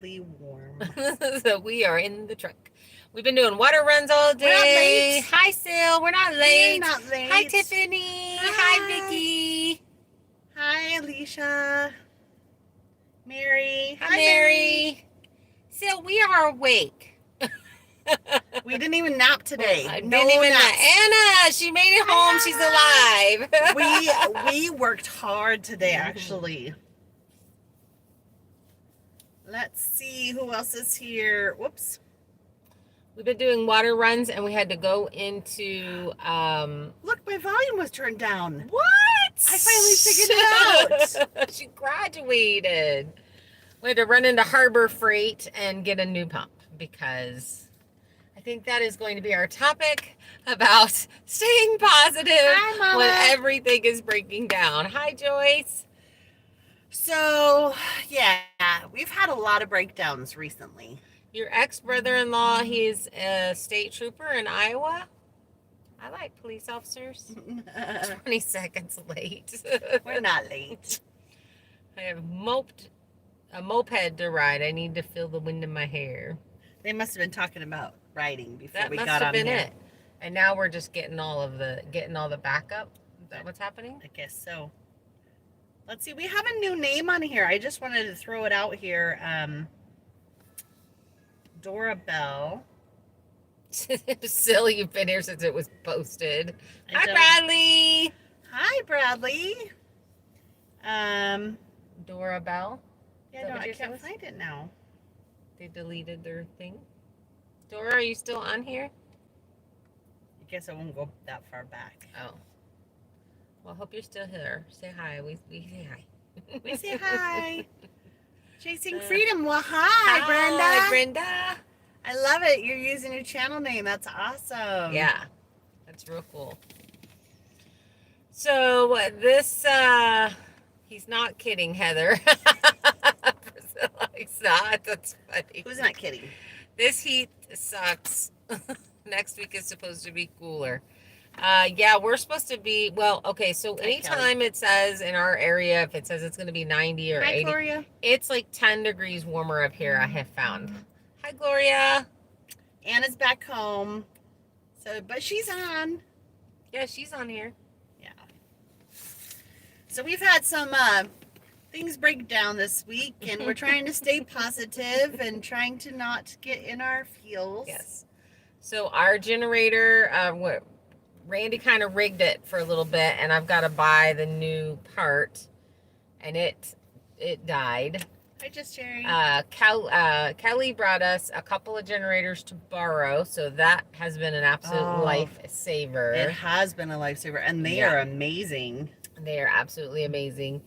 warm. So we are in the truck. We've been doing water runs all We're not day. late. Hi, Sil. We're not We're late. not Hi, late. Tiffany. Hi, Hi. Vicky. Hi, Alicia. Mary. Hi, Hi, Mary. Mary. Sil, we are awake. We didn't even nap today. I didn't No even know. naps. Anna, she made it home. She's Hi, alive. Anna. We worked hard today, actually. Let's see who else is here. Whoops. We've been doing water runs, and we had to go into Look, my volume was turned down. what? I finally figured it out. She graduated. We had to run into Harbor Freight and get a new pump because I think that is going to be our topic about staying positive Hi, when Mama. everything is breaking down. Hi, Joyce. So, yeah, we've had a lot of breakdowns recently. Your ex-brother-in-law, he's a state trooper in Iowa. I like police officers. 20 seconds late. We're not late. I have a moped to ride. I need to feel the wind in my hair. They must have been talking about riding before That we must got have on been here. it. And now we're just getting all the backup. Is that what's happening? I guess so. Let's see. We have a new name on here. I just wanted to throw it out here. Dora Bell. Silly, you've been here since it was posted. I Hi, don't- Bradley. Hi, Bradley. Dora Bell. Yeah, Is that no, what I yours can't was? find it now. They deleted their thing. Dora, are you still on here? I guess I won't go that far back. Oh. Well, hope you're still here. Say hi. We say hi. We say hi. Chasing Freedom. Well, hi, Brenda. Hi, Brenda. I love it. You're using your channel name. That's awesome. Yeah, that's real cool. So this, he's not kidding, Heather. Priscilla, he's not. That's funny. Who's not kidding? This heat sucks. Next week is supposed to be cooler. Yeah, we're supposed to be, well, okay, so anytime it says in our area, if it says it's going to be 90 or Hi, 80, Gloria. it's like 10 degrees warmer up here, I have found. Hi, Gloria. Anna's back home. So, but she's on. Yeah, she's on here. Yeah. So we've had some things break down this week, and we're trying to stay positive and trying to not get in our feels. Yes. So our generator, Randy kind of rigged it for a little bit, and I've got to buy the new part, and it died. Hi, just sharing. Kelly brought us a couple of generators to borrow, so that has been an absolute lifesaver. It has been a lifesaver, and they are amazing. They are absolutely amazing.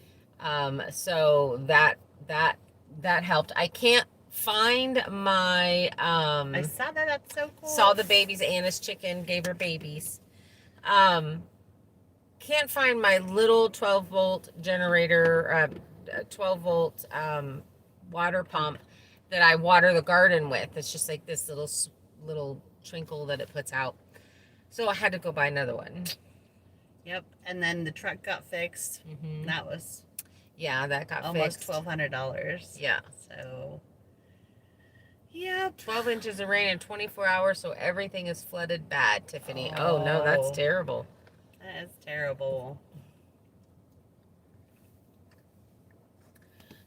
So that helped. I can't find my I saw that. That's so cool. saw the babies. Anna's chicken gave her babies. Can't find my little 12-volt generator, 12-volt water pump that I water the garden with. It's just like this little twinkle that it puts out. So I had to go buy another one. Yep, and then the truck got fixed. Mm-hmm. That was that got almost fixed. $1,200. Yeah. So, yep. 12 inches of rain in 24 hours, so everything is flooded bad, Tiffany. Oh no, that's terrible. That is terrible.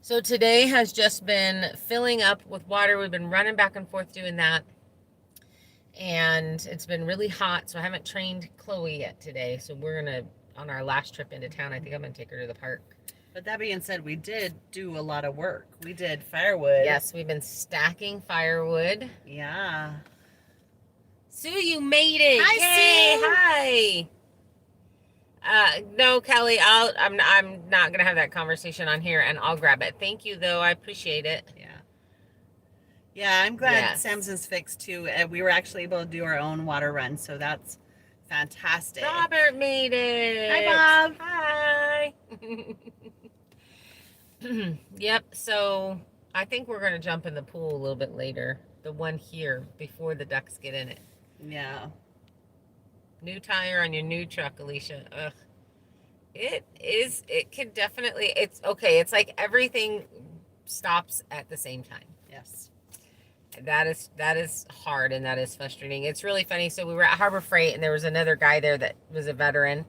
So today has just been filling up with water. We've been running back and forth doing that. And it's been really hot, so I haven't trained Chloe yet today. So we're going to, on our last trip into town, I think I'm going to take her to the park. But that being said, we did do a lot of work. We did firewood. Yes, we've been stacking firewood. Yeah. Sue, you made it. Hi, Yay. Sue. Hi. No, Kelly, I'm not going to have that conversation on here, and I'll grab it. Thank you, though. I appreciate it. Yeah. Yeah, I'm glad Samson's fixed, too. And we were actually able to do our own water run, so that's fantastic. Robert made it. Hi, Bob. Hi. Yep, so I think we're going to jump in the pool a little bit later. The one here, before the ducks get in it. Yeah. New tire on your new truck, Alicia. Ugh. It can definitely, it's okay. It's like everything stops at the same time. Yes. That is hard, and that is frustrating. It's really funny. So we were at Harbor Freight, and there was another guy there that was a veteran,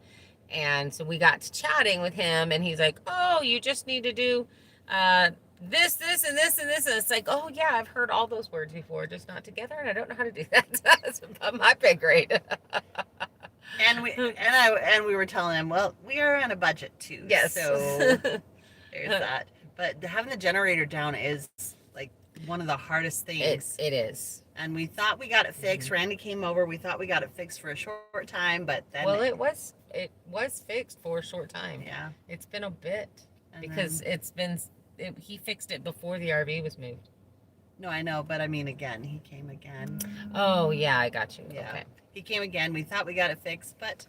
and so we got to chatting with him, and he's like, "Oh, you just need to do this, and this, and this." And it's like, "Oh yeah, I've heard all those words before, just not together, and I don't know how to do that." That's above my pay grade. And we were telling him, well, we are on a budget too. Yes. So there's that. But having the generator down is like one of the hardest things. It is. And we thought we got it fixed. Randy came over. We thought we got it fixed for a short time, but then it was fixed for a short time. Yeah. It's been a bit And because he fixed it before the RV was moved. No, I know, but I mean, again, he came again. Oh yeah, I got you. Yeah. Okay. He came again. We thought we got it fixed, but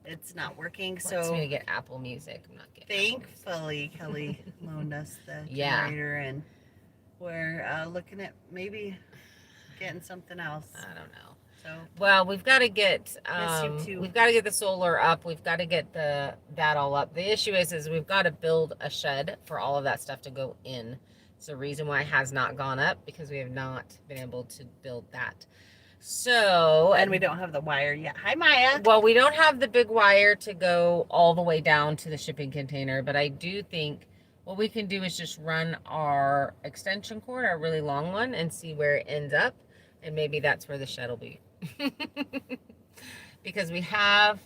it's not working. Wants So me to get Apple Music. I'm not getting Apple Music. thankfully, Kelly loaned us the Yeah. generator, and we're looking at maybe getting something else. I don't know. So Well, we've got to get Miss you too. we've got to get the solar up. We've got to get that all up. The issue is we've got to build a shed for all of that stuff to go in. It's the reason why it has not gone up, because we have not been able to build that. So, and we don't have the wire yet. Hi, Maya. well, we don't have the big wire to go all the way down to the shipping container, but I do think what we can do is just run our extension cord, our really long one, and see where it ends up. And maybe that's where the shed will be. Because we have,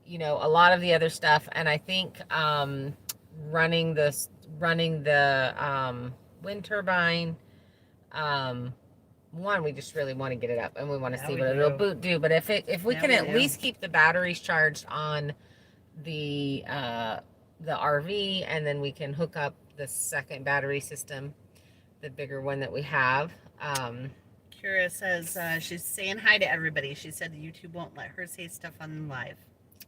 a lot of the other stuff. And I think running the wind turbine, we just really want to get it up, and we want to see what it'll do. But if we can at least keep the batteries charged on the RV, and then we can hook up the second battery system, the bigger one that we have. Kira says she's saying hi to everybody. She said YouTube won't let her say stuff on live.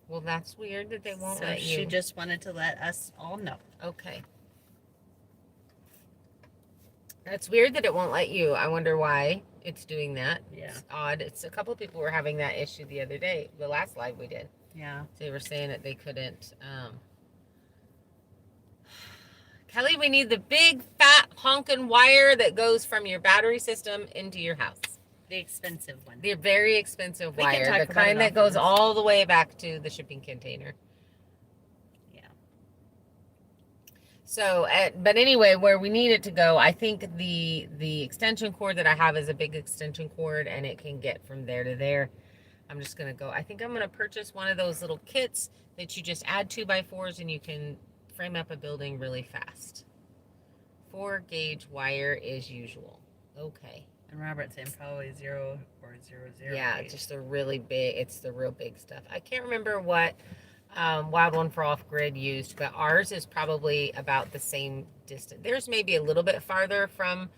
Well, that's weird that they won't let you. She just wanted to let us all know. Okay. That's weird that it won't let you. I wonder why it's doing that. Yeah. It's odd. It's a couple of people were having that issue the other day, the last live we did. Yeah. They were saying that they couldn't. Kelly, we need the big fat honking wire that goes from your battery system into your house. The expensive one. The very expensive We can wire. talk The about kind it that goes afterwards. all the way back to the shipping container. Yeah. So, but anyway, where we need it to go, I think the extension cord that I have is a big extension cord, and it can get from there to there. I'm just going to go. I think I'm going to purchase one of those little kits that you just add 2x4s, and you can frame up a building really fast. 4 gauge wire is usual. Okay. And Robert's saying probably 0 or 0. Yeah, it's just the really big, it's the real big stuff. I can't remember what Wild One for Off Grid used, but ours is probably about the same distance. Theirs may be a little bit farther from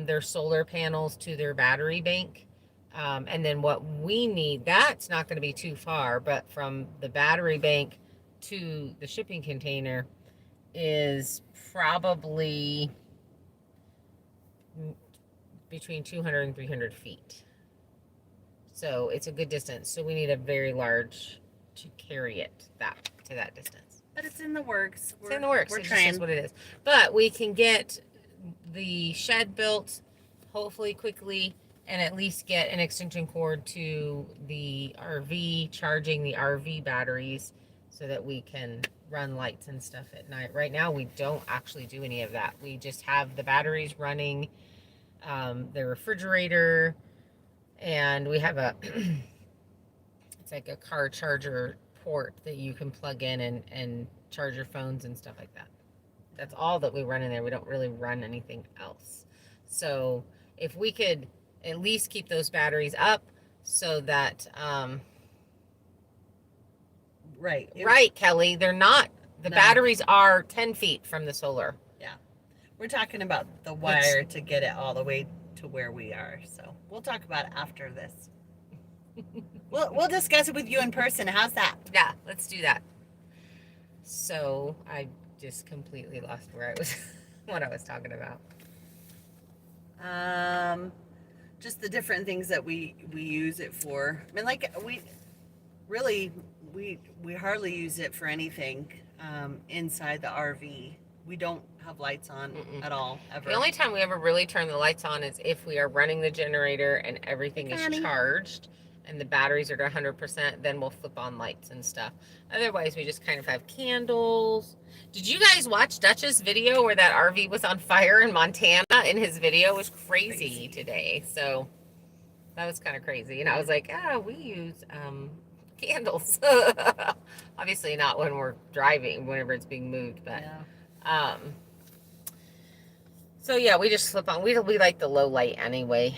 their solar panels to their battery bank. And then what we need, that's not going to be too far, but from the battery bank to the shipping container is probably between 200 and 300 feet. So it's a good distance. So we need a very large to carry it to that distance. But it's in the works. It's in the works. We're It's trying. just what it is. But we can get the shed built hopefully quickly, and at least get an extension cord to the RV, charging the RV batteries so that we can run lights and stuff at night. Right now we don't actually do any of that. We just have the batteries running, the refrigerator, and we have it's like a car charger port that you can plug in and charge your phones and stuff like that. That's all that we run in there. We don't really run anything else. So if we could at least keep those batteries up so that right, Kelly, they're not, the batteries are 10 feet from the solar. Yeah, we're talking about the wire to get it all the way to where we are. So we'll talk about it after this. We'll discuss it with you in person. How's that? Yeah, let's do that. So I just completely lost where I was what I was talking about. Just the different things that we use it for. I mean, like we hardly use it for anything inside the RV. We don't have lights on Mm-mm. at all, ever. The only time we ever really turn the lights on is if we are running the generator and everything is Connie. charged and the batteries are to 100%, then we'll flip on lights and stuff. Otherwise, we just kind of have candles. Did you guys watch Dutch's video where that RV was on fire in Montana? In his video, it was crazy today. So that was kind of crazy. And I was like, we use candles. Obviously not when we're driving, whenever it's being moved, but Yeah. so yeah, we just flip on. We like the low light anyway.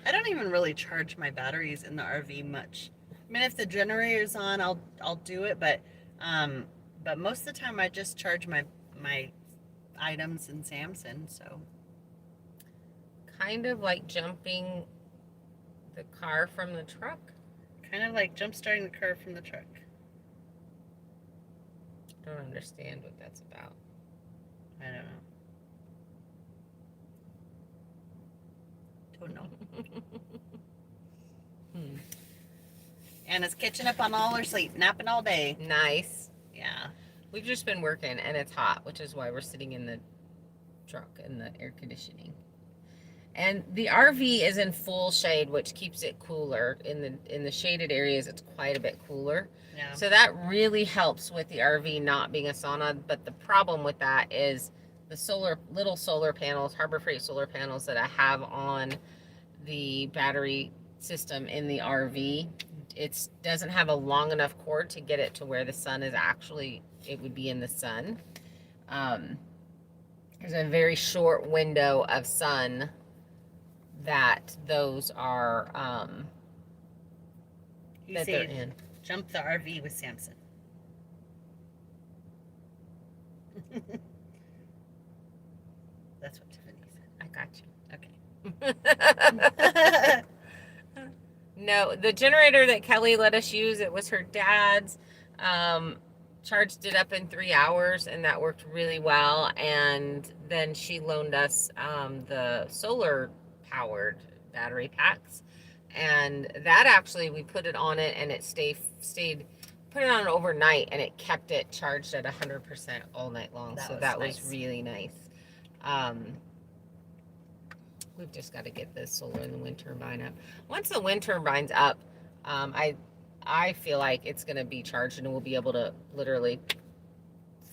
I don't even really charge my batteries in the RV much. I mean, if the generator's on, I'll do it, but most of the time I just charge my items in Samson. So Kind of like jumping the car from the truck. kind of like jump starting the car from the truck. Don't understand what that's about. I don't know. Anna's catching up on all her sleep, napping all day. Nice. Yeah. We've just been working and it's hot, which is why we're sitting in the truck in the air conditioning. And the RV is in full shade, which keeps it cooler. In the shaded areas, it's quite a bit cooler. Yeah. So that really helps with the RV not being a sauna. But the problem with that is the little solar panels, Harbor Freight solar panels that I have on the battery system in the RV. It doesn't have a long enough cord to get it to where the sun is actually, it would be in the sun. There's a very short window of sun that those are that they're in. Jump the RV with Samson. That's what Tiffany said. I got you. Okay. No, the generator that Kelly let us use, it was her dad's. Charged it up in 3 hours, and that worked really well. And then she loaned us the solar powered battery packs, and that actually we put it on it, and it stayed put it on overnight, and it kept it charged at 100% all night long. So that was really nice. We've just got to get the solar and the wind turbine up. Once the wind turbine's up, I feel like it's going to be charged, and we'll be able to literally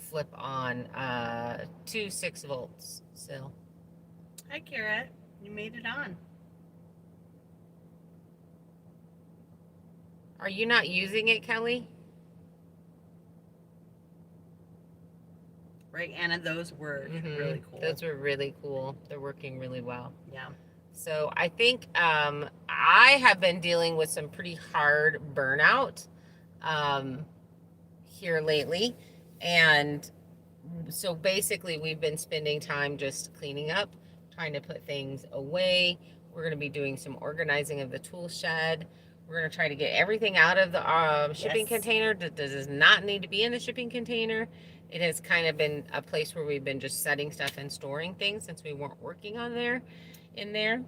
flip on 2 6 volts still. Hi, Kara. You made it on. Are you not using it, Kelly? Right, Anna, those were really cool. Those were really cool. They're working really well. Yeah. So I think I have been dealing with some pretty hard burnout here lately. And so basically we've been spending time just cleaning up, trying to put things away. We're going to be doing some organizing of the tool shed. We're going to try to get everything out of the shipping container that does not need to be in the shipping container. It has kind of been a place where we've been just setting stuff and storing things since we weren't working on in there.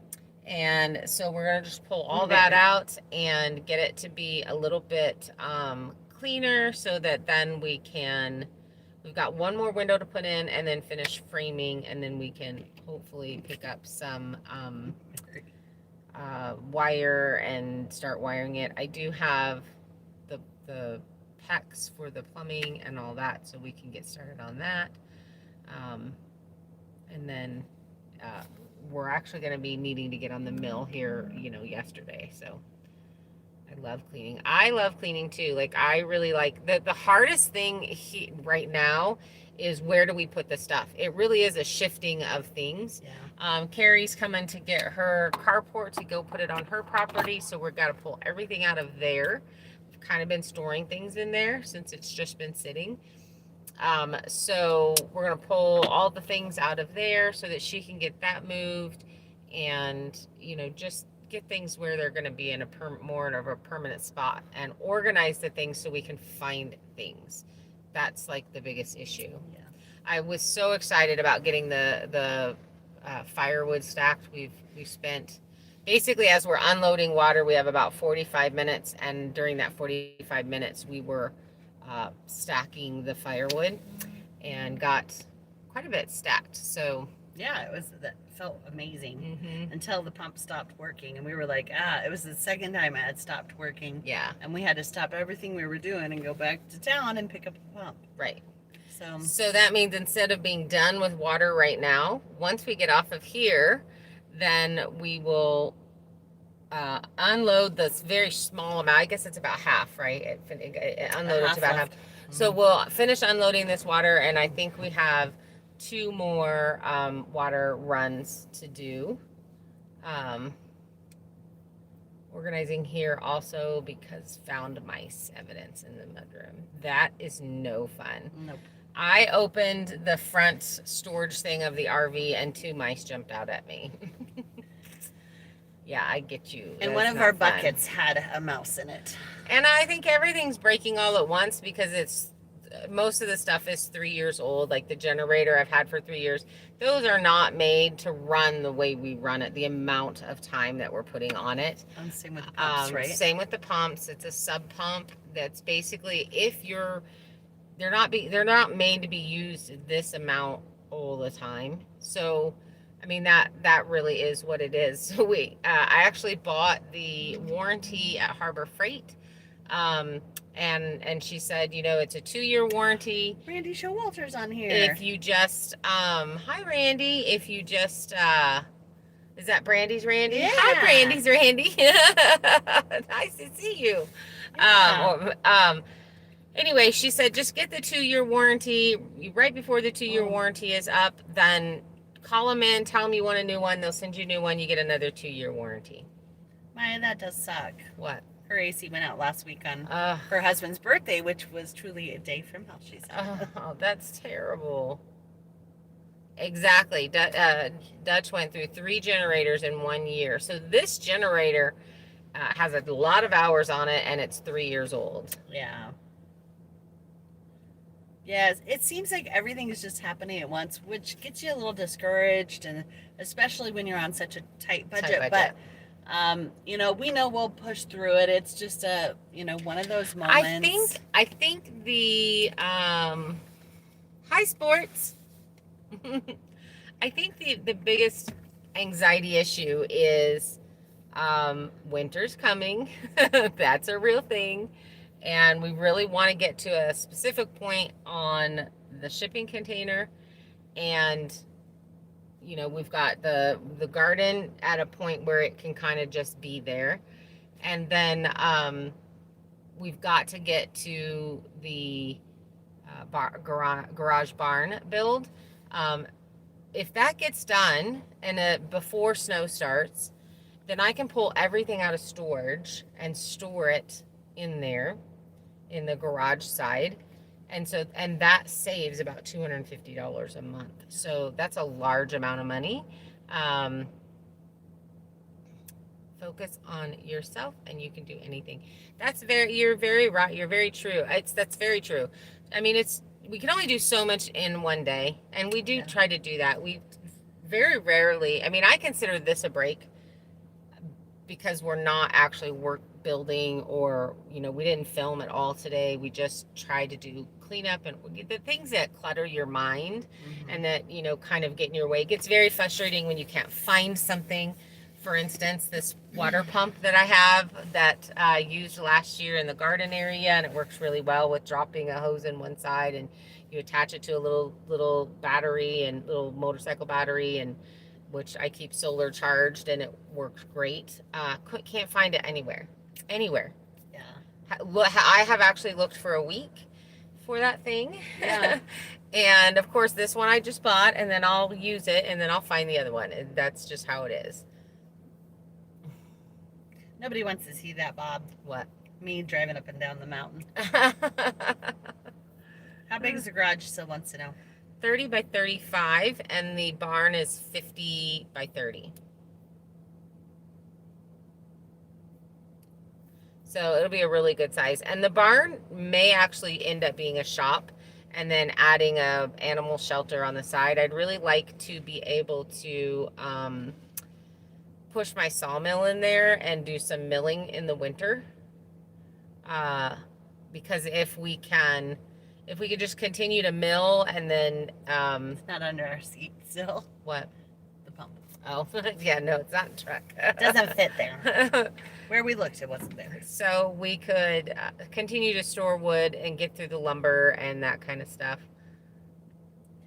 And so we're going to just pull all that out and get it to be a little bit cleaner, so that then we've got one more window to put in and then finish framing, and then we can hopefully pick up some wire and start wiring it. I do have the PEX for the plumbing and all that, so we can get started on that. And then we're actually going to be needing to get on the mill here, yesterday. So I love cleaning. I love cleaning too. Like, I really like the hardest thing right now is where do we put the stuff? It really is a shifting of things. Yeah. Carrie's coming to get her carport to go put it on her property, so we've got to pull everything out of there. We've kind of been storing things in there since it's just been sitting. So we're going to pull all the things out of there so that she can get that moved, and, just get things where they're going to be in a more of a permanent spot, and organize the things so we can find things. That's like the biggest issue. Yeah. I was so excited about getting the firewood stacked. We've spent basically, as we're unloading water, we have about 45 minutes, and during that 45 minutes we were stacking the firewood, and got quite a bit stacked. So Yeah, that felt amazing mm-hmm. until the pump stopped working, and we were like, it was the second time it had stopped working. Yeah. And we had to stop everything we were doing and go back to town and pick up a pump. Right. So that means instead of being done with water right now, once we get off of here, then we will unload this very small amount. I guess it's about half, right? It unloaded to about half. So we'll finish unloading this water, and I think we have 2 more water runs to do. Organizing here also because found mice evidence in the mudroom. That is no fun. Nope. I opened the front storage thing of the RV and 2 mice jumped out at me. Yeah, I get you. And one of our buckets had a mouse in it. And I think everything's breaking all at once because most of the stuff is 3 years old. Like the generator I've had for 3 years. Those are not made to run the way we run it, the amount of time that we're putting on it. And same with the pumps, right? Same with the pumps. It's a sub pump that's basically they're not made to be used this amount all the time. So I mean, that really is what it is. So I actually bought the warranty at Harbor Freight. And she said, it's a 2-year warranty. Randy Showalter's on here. If you just, hi Randy, if you just, is that Brandy's Randy? Yeah. Hi Brandy's Randy. Nice to see you. Yeah. Anyway, she said, just get the 2-year warranty right before the 2-year warranty is up, then call them in, tell them you want a new one. They'll send you a new one. You get another 2-year warranty. Maya, that does suck. What? Her AC went out last week on her husband's birthday, which was truly a day from hell, she said. Oh, that's terrible. Exactly. Dutch went through 3 generators in 1 year. So this generator has a lot of hours on it, and it's 3 years old. Yeah. Yes, it seems like everything is just happening at once, which gets you a little discouraged, and especially when you're on such a tight budget. But we know we'll push through it. It's just one of those moments. I think the hi sports. I think the biggest anxiety issue is winter's coming. That's a real thing. And we really want to get to a specific point on the shipping container. And, we've got the garden at a point where it can kind of just be there. And then we've got to get to the garage barn build. If that gets done and before snow starts, then I can pull everything out of storage and store it in there. In the garage side, and that saves about $250 a month. So that's a large amount of money. Focus on yourself, and you can do anything. You're very right. You're very true. That's very true. I mean, we can only do so much in one day, and we do try to do that. We very rarely. I mean, I consider this a break because we're not actually building, or we didn't film at all today. We just tried to do cleanup and the things that clutter your mind, and that kind of get in your way. It gets very frustrating when you can't find something. For instance, this water pump that I have that I used last year in the garden area, and it works really well with dropping a hose in one side, and you attach it to a little battery, and little motorcycle battery, and which I keep solar charged, and it works great. Can't find it anywhere. Yeah. I have actually looked for a week for that thing. Yeah. And of course, this one I just bought, and then I'll use it, and then I'll find the other one. And that's just how it is. Nobody wants to see that, Bob. What? Me driving up and down the mountain. How big is the garage? Still wants to know. 30 by 35, and the barn is 50 by 30. So it'll be a really good size. And the barn may actually end up being a shop, and then adding a animal shelter on the side. I'd really like to be able to push my sawmill in there and do some milling in the winter. Because if we can If we could just continue to mill and then, It's not under our seat still. what? The pump. Oh, yeah, no, it's not a truck. It doesn't fit there. Where we looked, it wasn't there. So we could continue to store wood and get through the lumber and that kind of stuff.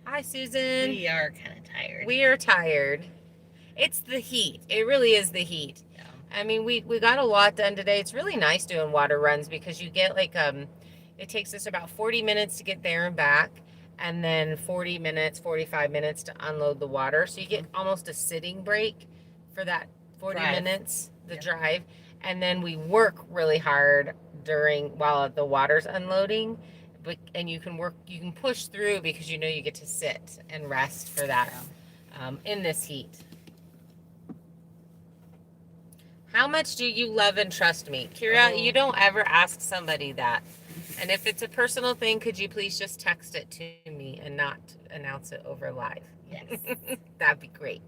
Hi, Susan. We are kind of tired. We are tired. It's the heat. It really is the heat. Yeah. I mean, we got a lot done today. It's really nice doing water runs because you get like, it takes us about 40 minutes to get there and back, and then 40 minutes, 45 minutes to unload the water. So you get almost a sitting break for that 40 minutes, the drive. And then we work really hard while the water's unloading. And you can push through because you know you get to sit and rest for that in this heat. How much do you love and trust me? Kira, you don't ever ask somebody that. And if it's a personal thing, could you please just text it to me and not announce it over live? Yes. That'd be great.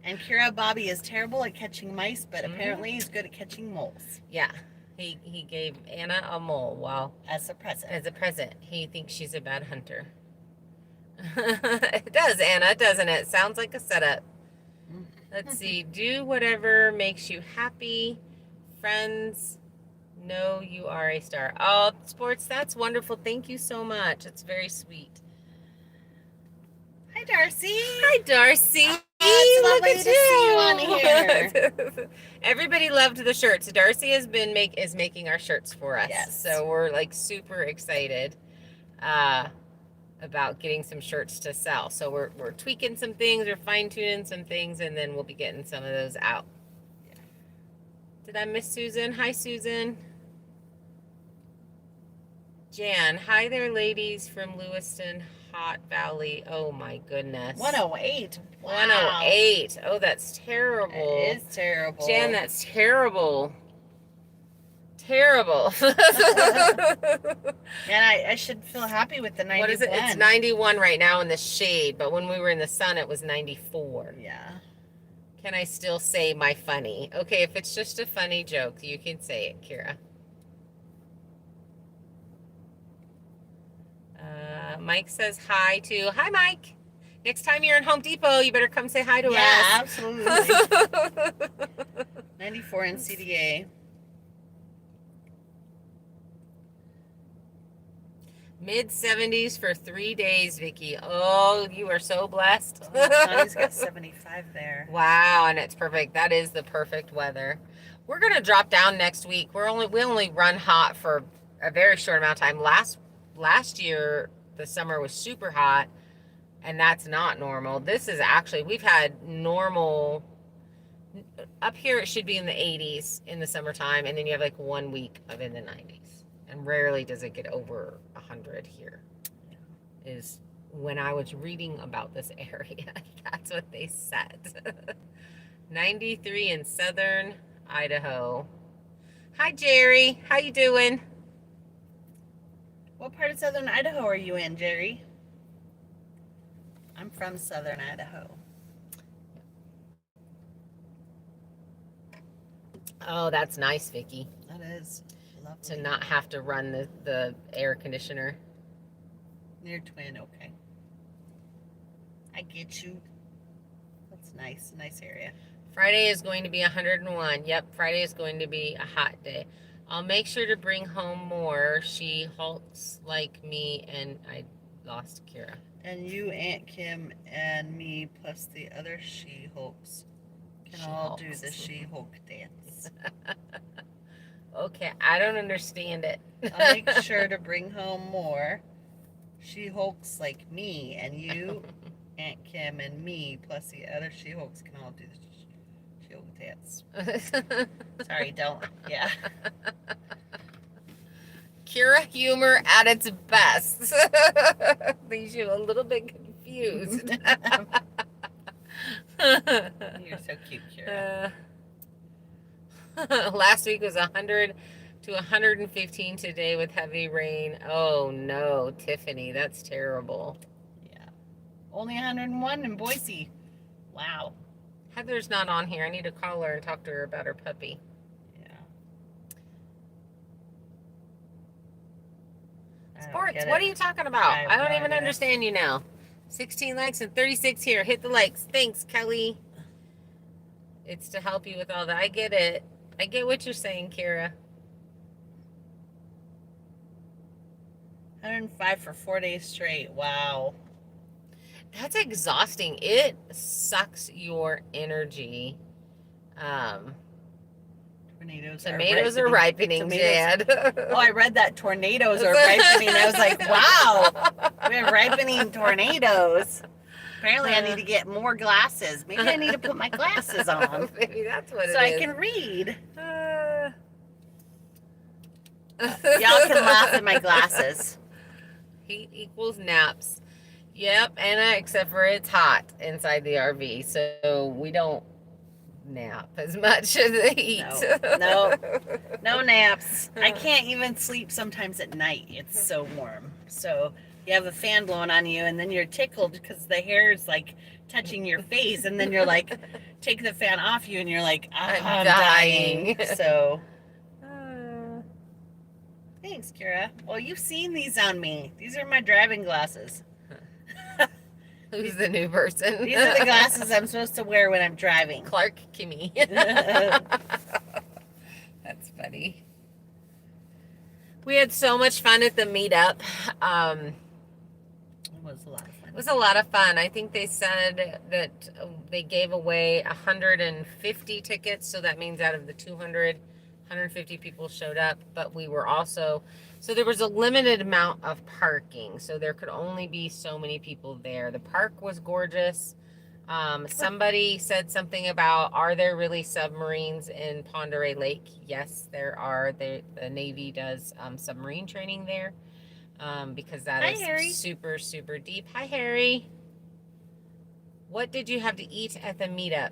And Kira Bobby is terrible at catching mice, but apparently he's good at catching moles. Yeah. He gave Anna a mole as a present. As a present. He thinks she's a bad hunter. It does, Anna, doesn't it? Sounds like a setup. Let's see. Do whatever makes you happy. Friends know you are a star. Oh, Sports, that's wonderful. Thank you so much. It's very sweet. Hi, Darcy. Hi, Darcy. Oh, it's lovely to see you on here. Everybody loved the shirts. Darcy is making our shirts for us. Yes. So we're like super excited about getting some shirts to sell. So we're tweaking some things, we're fine tuning some things, and then we'll be getting some of those out. Yeah. Did I miss Susan? Hi, Susan. Jan, hi there, ladies from Lewiston Hot Valley. Oh my goodness. 108. Wow. 108. Oh, that's terrible. It is terrible. Jan, that's terrible. Terrible. And I should feel happy with the 91. What is it? It's 91 right now in the shade, but when we were in the sun, it was 94. Yeah. Can I still say my funny? Okay, if it's just a funny joke, you can say it, Kira. Mike says hi too. Hi, Mike. Next time you're in Home Depot, you better come say hi to us. Yeah, absolutely. 94 in CDA. Mid-70s for 3 days, Vicki. Oh, you are so blessed. Sonny's got 75 there. Wow, and it's perfect. That is the perfect weather. We're gonna drop down next week. We only run hot for a very short amount of time. Last year, the summer was super hot, and that's not normal. This is actually, we've had normal, up here it should be in the 80s in the summertime, and then you have like 1 week of in the 90s. And rarely does it get over 100 here. Is when I was reading about this area, that's what they said. 93 in southern Idaho. Hi, Jerry. How you doing? What part of southern Idaho are you in, Jerry? I'm from southern Idaho. Oh, that's nice, Vicki. That is lovely. To not have to run the air conditioner. Near Twin, okay. I get you. That's nice. Nice area. Friday is going to be 101. Yep, Friday is going to be a hot day. I'll make sure to bring home more. She hulks like me, and I lost Kira. And you, Aunt Kim, and me, plus the other She-Hulks can all do the She-Hulk dance. Okay, I don't understand it. I'll make sure to bring home more She-Hulks like me, and you, Aunt Kim, and me, plus the other She-Hulks can all do the She-Hulk dance. Sorry, don't. Yeah. Kira humor at its best. Leaves you a little bit confused. You're so cute, Kira. Last week was 100 to 115 today with heavy rain. Oh no, Tiffany, that's terrible. Yeah. Only 101 in Boise. Wow. Heather's not on here. I need to call her and talk to her about her puppy. Yeah. It's Sports. get What it. are you talking about? I have I don't no even idea. understand you now. 16 likes and 36 here. Hit the likes. Thanks, Kelly. It's to help you with all that. I get it. I get what you're saying, Kira. 105 for 4 days straight. Wow. That's exhausting. It sucks your energy. Tomatoes are ripening, Jad. Oh, I read that tornadoes are ripening. I was like, wow, we're ripening tornadoes. Apparently, I need to get more glasses. Maybe I need to put my glasses on. Maybe that's what it is. So I can read. Y'all can laugh at my glasses. Heat equals naps. Yep, Anna, except for it's hot inside the RV, so we don't nap as much as the heat. No naps. I can't even sleep sometimes at night. It's so warm. So you have a fan blowing on you, and then you're tickled because the hair is like touching your face, and then you're like, take the fan off you, and you're like, I'm dying. So thanks, Kira. Well, you've seen these on me. These are my driving glasses. Who's the new person? These are the glasses I'm supposed to wear when I'm driving. Clark Kimmy. That's funny. We had so much fun at the meetup. It was a lot of fun. It was a lot of fun. I think they said that they gave away 150 tickets, so that means out of the 200, 150 people showed up, but we were also, so there was a limited amount of parking, so there could only be so many people there. The park was gorgeous. Somebody said something about, are there really submarines in Pend Oreille Lake? Yes, there are. The Navy does submarine training there because that is Harry. super, super deep. Hi, Harry. What did you have to eat at the meetup?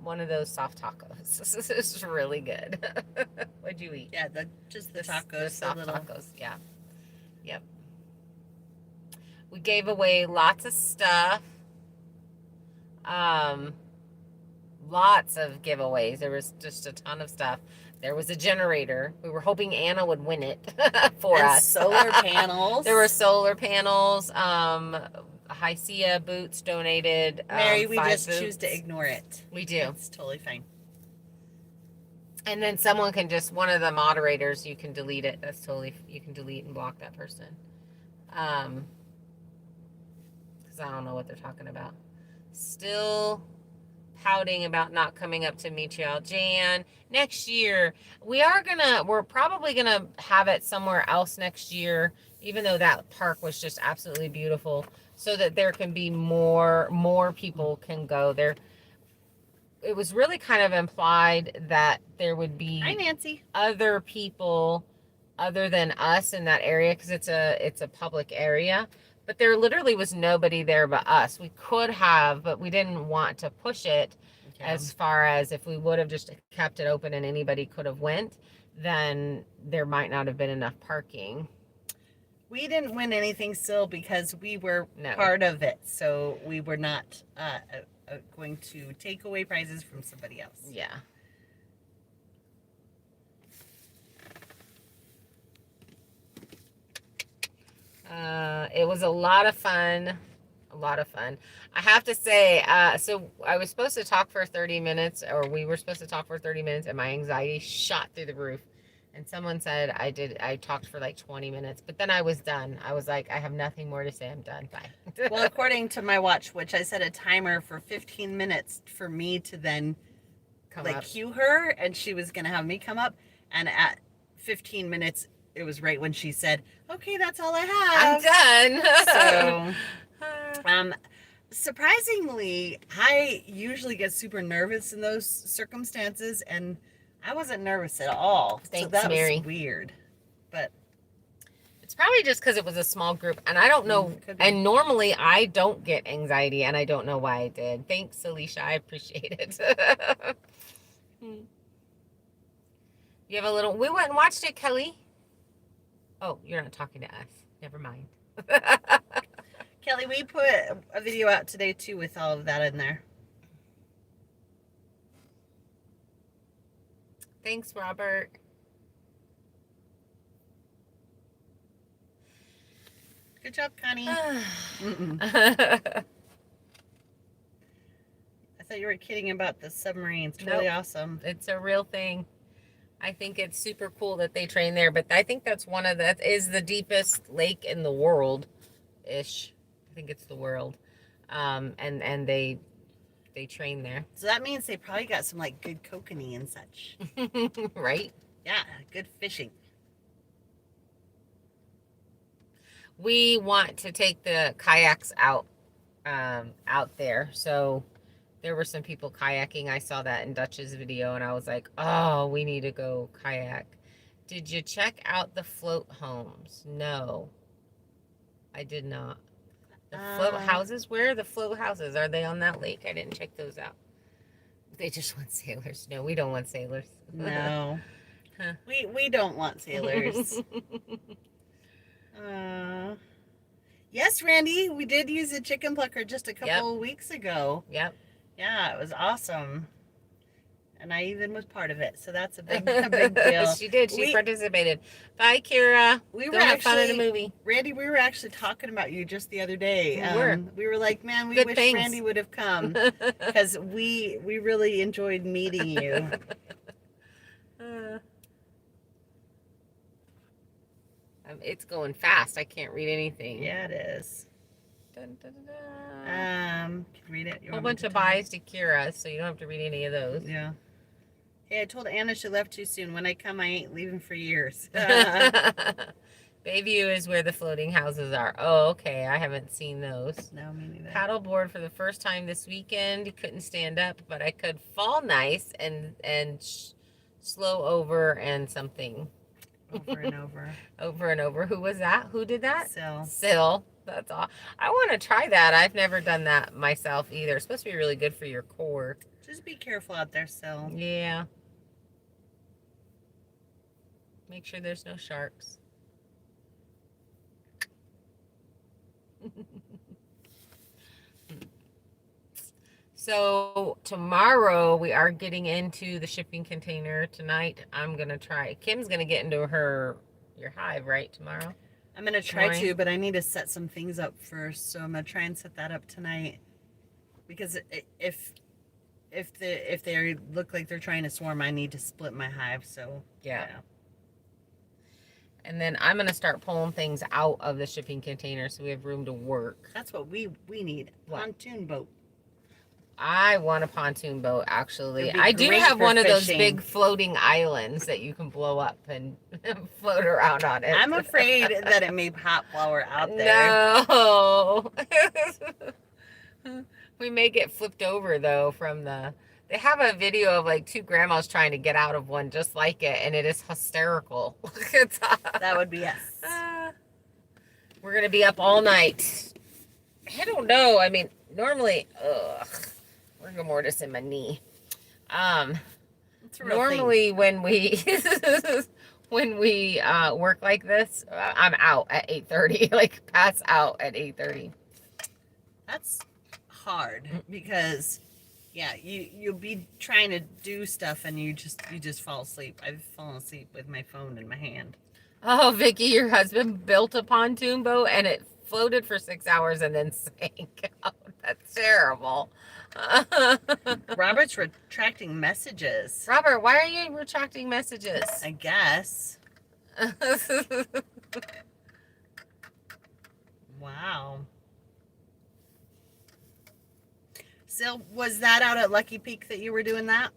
One of those soft tacos. This is really good. What'd you eat? Yeah, just the tacos. The soft tacos, yeah. Yep. We gave away lots of stuff. Lots of giveaways. There was just a ton of stuff. There was a generator. We were hoping Anna would win it for us. Solar panels. There were solar panels. Hycia Boots donated. Mary, we just boots. choose to ignore it. We do. It's totally fine. And then someone can just, one of the moderators, you can delete it. That's totally, you can delete and block that person. Because I don't know what they're talking about. Still pouting about not coming up to meet y'all. Jan, next year, we're probably gonna have it somewhere else next year, even though that park was just absolutely beautiful, so that there can be more people can go there. It was really kind of implied that there would be Hi, Nancy. other people other than us in that area, because it's a public area. But there literally was nobody there but us. We could have, but we didn't want to push it as far as if we would have just kept it open and anybody could have went, then there might not have been enough parking. We didn't win anything still because we were part of it. So we were not going to take away prizes from somebody else. Yeah. It was a lot of fun. A lot of fun. I have to say, so I was supposed to talk for 30 minutes, or we were supposed to talk for 30 minutes, and my anxiety shot through the roof. And someone said I talked for like 20 minutes, but then I was done. I was like, I have nothing more to say. I'm done. Bye. Well, according to my watch, which I set a timer for 15 minutes for me to then cue her, and she was going to have me come up. And at 15 minutes, it was right when she said, okay, that's all I have. I'm So, done. surprisingly, I usually get super nervous in those circumstances, and I wasn't nervous at all. Thanks, so that Mary. was weird. But it's probably just because it was a small group, and I don't know. And normally I don't get anxiety, and I don't know why I did. Thanks, Alicia. I appreciate it. You have a little. We went and watched it, Kelly. Oh, you're not talking to us. Never mind. Kelly, we put a video out today too with all of that in there. Thanks, Robert. Good job, Connie. Mm-mm. Nope. I thought you were kidding about the submarines. Totally awesome. It's a real thing. I think it's super cool that they train there, but I think that's that is the deepest lake in the world ish. I think it's the world. And they train there. So that means they probably got some like good kokanee and such. Right? Yeah, good fishing. We want to take the kayaks out there. So there were some people kayaking. I saw that in Dutch's video and I was like, oh, we need to go kayak. Did you check out the float homes? No, I did not. The float houses? Where are the float houses? Are they on that lake? I didn't check those out. They just want sailors. No, we don't want sailors. No. Huh. We don't want sailors. Yes, Randy, we did use a chicken plucker just a couple of weeks ago. Yep. Yeah, it was awesome. And I even was part of it, so that's a big deal. She did. She participated. Bye, Kira. We were have fun in a movie. Randy, we were actually talking about you just the other day. We were like, man, we Good wish things. Randy would have come because we really enjoyed meeting you. It's going fast. I can't read anything. Yeah, it is. Dun, dun, dun, dun. Can you read it? A whole bunch of buys to Kira, so you don't have to read any of those. Yeah. Hey, I told Anna she left too soon. When I come, I ain't leaving for years. Bayview is where the floating houses are. Oh, okay. I haven't seen those. No, me neither. Paddleboard for the first time this weekend. Couldn't stand up, but I could fall nice and slow over and something. Over and over. Over and over. Who was that? Who did that? Sil. That's all. I want to try that. I've never done that myself either. It's supposed to be really good for your core. Just be careful out there, Sil. Yeah. Make sure there's no sharks. So tomorrow we are getting into the shipping container. Tonight I'm gonna try. Kim's gonna get into your hive, right? Tomorrow. I'm gonna try to, but I need to set some things up first. So I'm gonna try and set that up tonight. Because if they look like they're trying to swarm, I need to split my hive. So yeah. And then I'm going to start pulling things out of the shipping container so we have room to work. That's what we need. Pontoon boat. I want a pontoon boat, actually. I do have one of those big floating islands that you can blow up and float around on it. I'm afraid that it may pop while we're out there. No. We may get flipped over, though, from the... They have a video of like two grandmas trying to get out of one just like it, and it is hysterical. That would be us. We're going to be up all night. I don't know. I mean, normally, rigor mortis in my knee. Normally when we work like this, I'm out at 8:30, like pass out at 8:30. That's hard because yeah, you'll be trying to do stuff and you just fall asleep. I've fallen asleep with my phone in my hand. Oh, Vicky, your husband built a pontoon boat and it floated for 6 hours and then sank. Oh, that's terrible. Robert's retracting messages. Robert, why are you retracting messages? I guess. Wow. So was that out at Lucky Peak that you were doing that?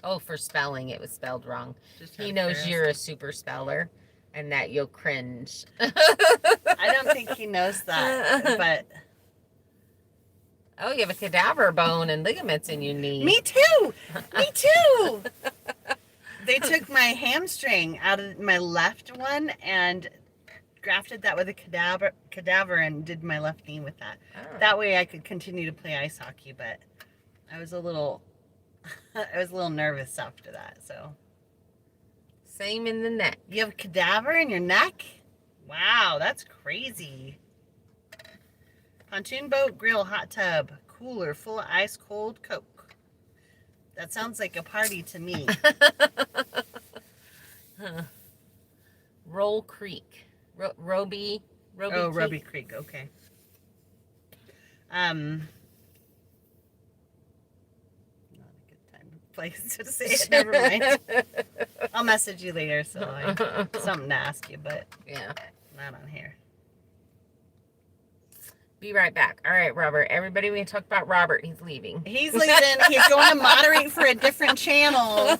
Oh, for spelling, it was spelled wrong. He knows you're a super speller and that you'll cringe. I don't think he knows that, but... Oh, you have a cadaver bone and ligaments in your knee. Me too! Me too! They took my hamstring out of my left one and grafted that with a cadaver and did my left knee with that. Oh. That way I could continue to play ice hockey, but I was a little nervous after that, so. Same in the neck. You have a cadaver in your neck? Wow, that's crazy. Pontoon boat, grill, hot tub, cooler full of ice cold Coke. That sounds like a party to me. Roll Creek. Roby Oh, Creek. Roby Creek. Okay. Not a good time place to say it. Never mind. I'll message you later, so I something to ask you, but Yeah. not on here. Be right back. All right, Robert. Everybody, we talk about Robert. He's leaving. He's leaving. He's going to moderate for a different channel.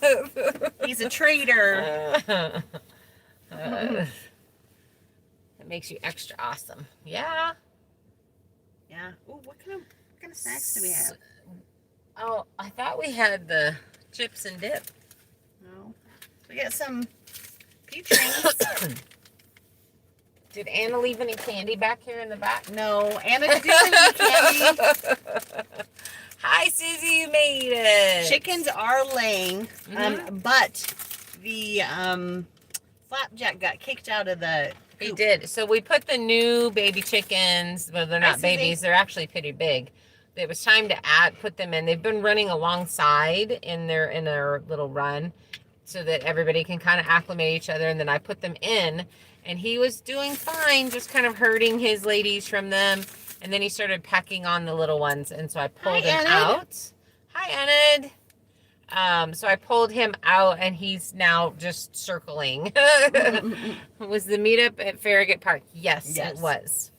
He's a traitor. That makes you extra awesome. Yeah. Yeah. Ooh, what kind of snacks do we have? Oh, I thought we had the chips and dip. No. We got some peach rings. Did Anna leave any candy back here in the back? No, Anna didn't have any candy. Hi, Susie, you made it. Chickens are laying, but the flapjack got kicked out of the coop. He did. So we put the new baby chickens, well, they're not babies, they're actually pretty big. It was time to put them in. They've been running alongside in their little run so that everybody can kind of acclimate each other. And then I put them in, and he was doing fine, just kind of herding his ladies from them. And then he started pecking on the little ones, and so I pulled him out. Hi, Enid. So I pulled him out, and he's now just circling. Was the meetup at Farragut Park? Yes, it was.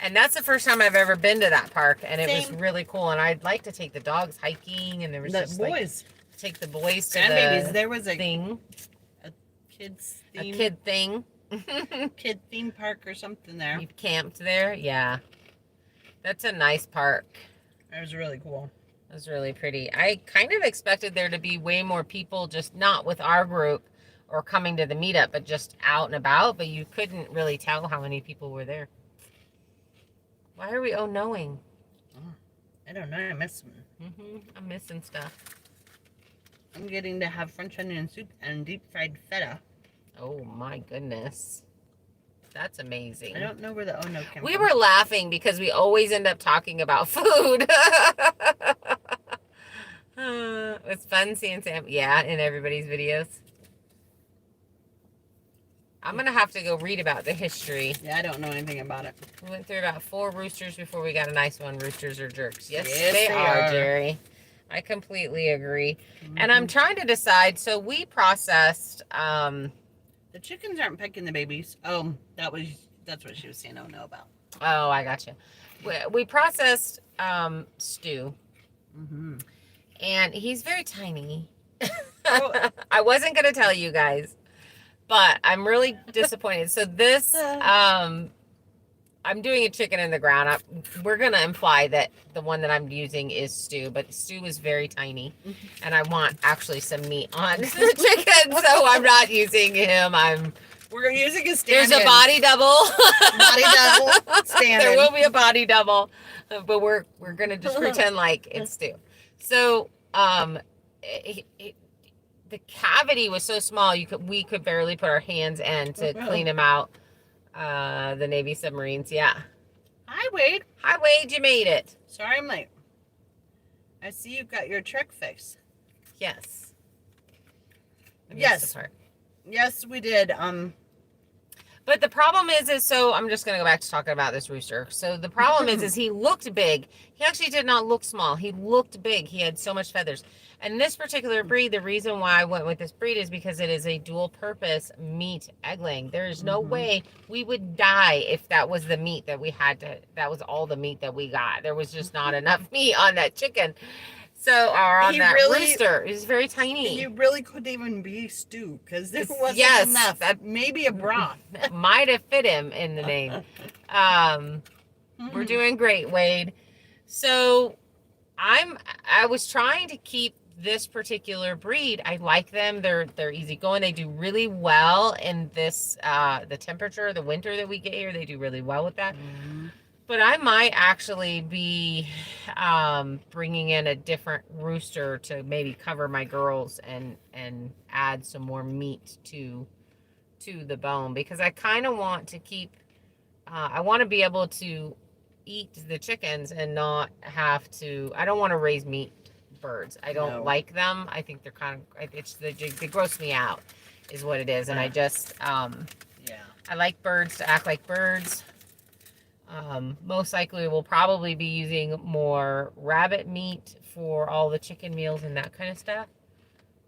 And that's the first time I've ever been to that park, and it was really cool. And I'd like to take the dogs hiking, and there was just boys. Like, take the boys to grandbabies. There was a thing, a kids a theme, kid thing, kid theme park or something there. We've camped there, yeah. That's a nice park. It was really cool. It was really pretty. I kind of expected there to be way more people, just not with our group or coming to the meetup, but just out and about. But you couldn't really tell how many people were there. Why are we knowing? Oh, I don't know. I'm missing. I'm missing stuff. I'm getting to have French onion soup and deep fried feta. Oh my goodness. That's amazing. I don't know where the no came from. We were laughing because we always end up talking about food. It's fun seeing Sam. Yeah, in everybody's videos. I'm going to have to go read about the history. Yeah, I don't know anything about it. We went through about 4 roosters before we got a nice one. Roosters are jerks. Yes, Yes they are, are, Jerry. I completely agree. And I'm trying to decide. So we processed... the chickens aren't pecking the babies. Oh, that's what she was saying. Oh, no about. Oh, I gotcha. We processed Stu. And he's very tiny. Oh. I wasn't going to tell you guys, but I'm really disappointed. So this, I'm doing a chicken in the ground. We're going to imply that the one that I'm using is Stu, but Stu is very tiny. And I want actually some meat on the chicken, so I'm not using him. We're using a stand-in. There's a body double. Body double. Stand-in. There will be a body double, but we're going to just pretend like it's Stu. So, the cavity was so small we could barely put our hands in to clean him out. The Navy submarines, yeah. Hi, Wade. Hi, Wade, you made it. Sorry I'm late. I see you've got your trick fixed. Yes. Yes. Yes, we did. But the problem is so I'm just going to go back to talking about this rooster. So the problem is he looked big. He actually did not look small. He looked big. He had so much feathers. And this particular breed, the reason why I went with this breed is because it is a dual purpose meat egg laying. There is no way we would die if that was the meat that we had that was all the meat that we got. There was just not enough meat on that chicken. So, or on that rooster. He's very tiny. He really couldn't even be stew because there wasn't enough. Maybe a broth. Might have fit him in the name. We're doing great, Wade. So I was trying to keep this particular breed. I like them. They're easygoing. They do really well in this the temperature, the winter that we get here. They do really well with that. But I might actually be bringing in a different rooster to maybe cover my girls and add some more meat to the bone, because I kind of want to keep I want to be able to eat the chickens and not have to. I don't want to raise meat birds. I don't like them. I think they're kind of they gross me out is what it is. And I just I like birds to act like birds. Most likely we'll probably be using more rabbit meat for all the chicken meals and that kind of stuff.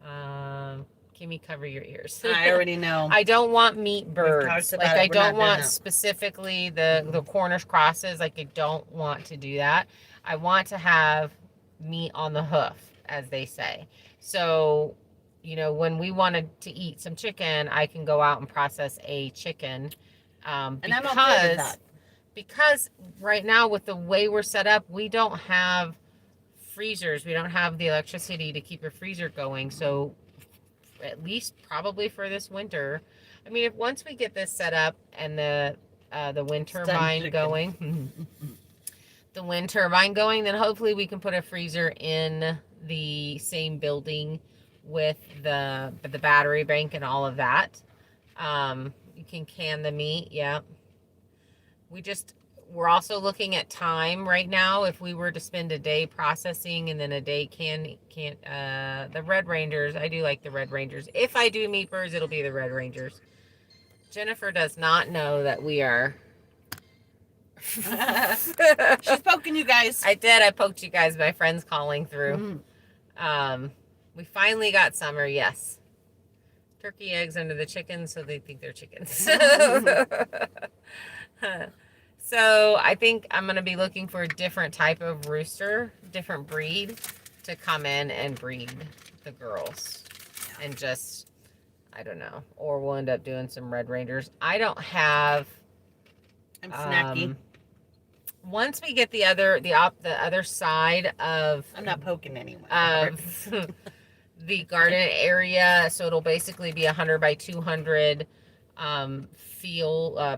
Kimmy, cover your ears. I already know. I don't want meat birds. talked Like about it. I We're don't not doing want that. specifically the Cornish crosses. Like I don't want to do that. I want to have meat on the hoof, as they say. So, you know, when we wanted to eat some chicken, I can go out and process a chicken. And I'm okay with that. Because right now with the way we're set up, we don't have freezers. We don't have the electricity to keep a freezer going. So at least probably for this winter. I mean, if once we get this set up and the wind turbine going, the wind turbine going, then hopefully we can put a freezer in the same building with the battery bank and all of that. You can can the meat, yeah. We're also looking at time right now. If we were to spend a day processing and then a day the Red Rangers, I do like the Red Rangers. If I do meat birds, it'll be the Red Rangers. Jennifer does not know that we are. She's poking you guys. I did. I poked you guys. My friend's calling through. We finally got summer. Yes. Turkey eggs under the chickens, so they think they're chickens. So I think I'm going to be looking for a different type of rooster, different breed, to come in and breed the girls. And just, I don't know. Or we'll end up doing some Red Rangers. I don't have... I'm snacky. Once we get the other side of... I'm not poking anyone. Of the garden area, so it'll basically be 100 by 200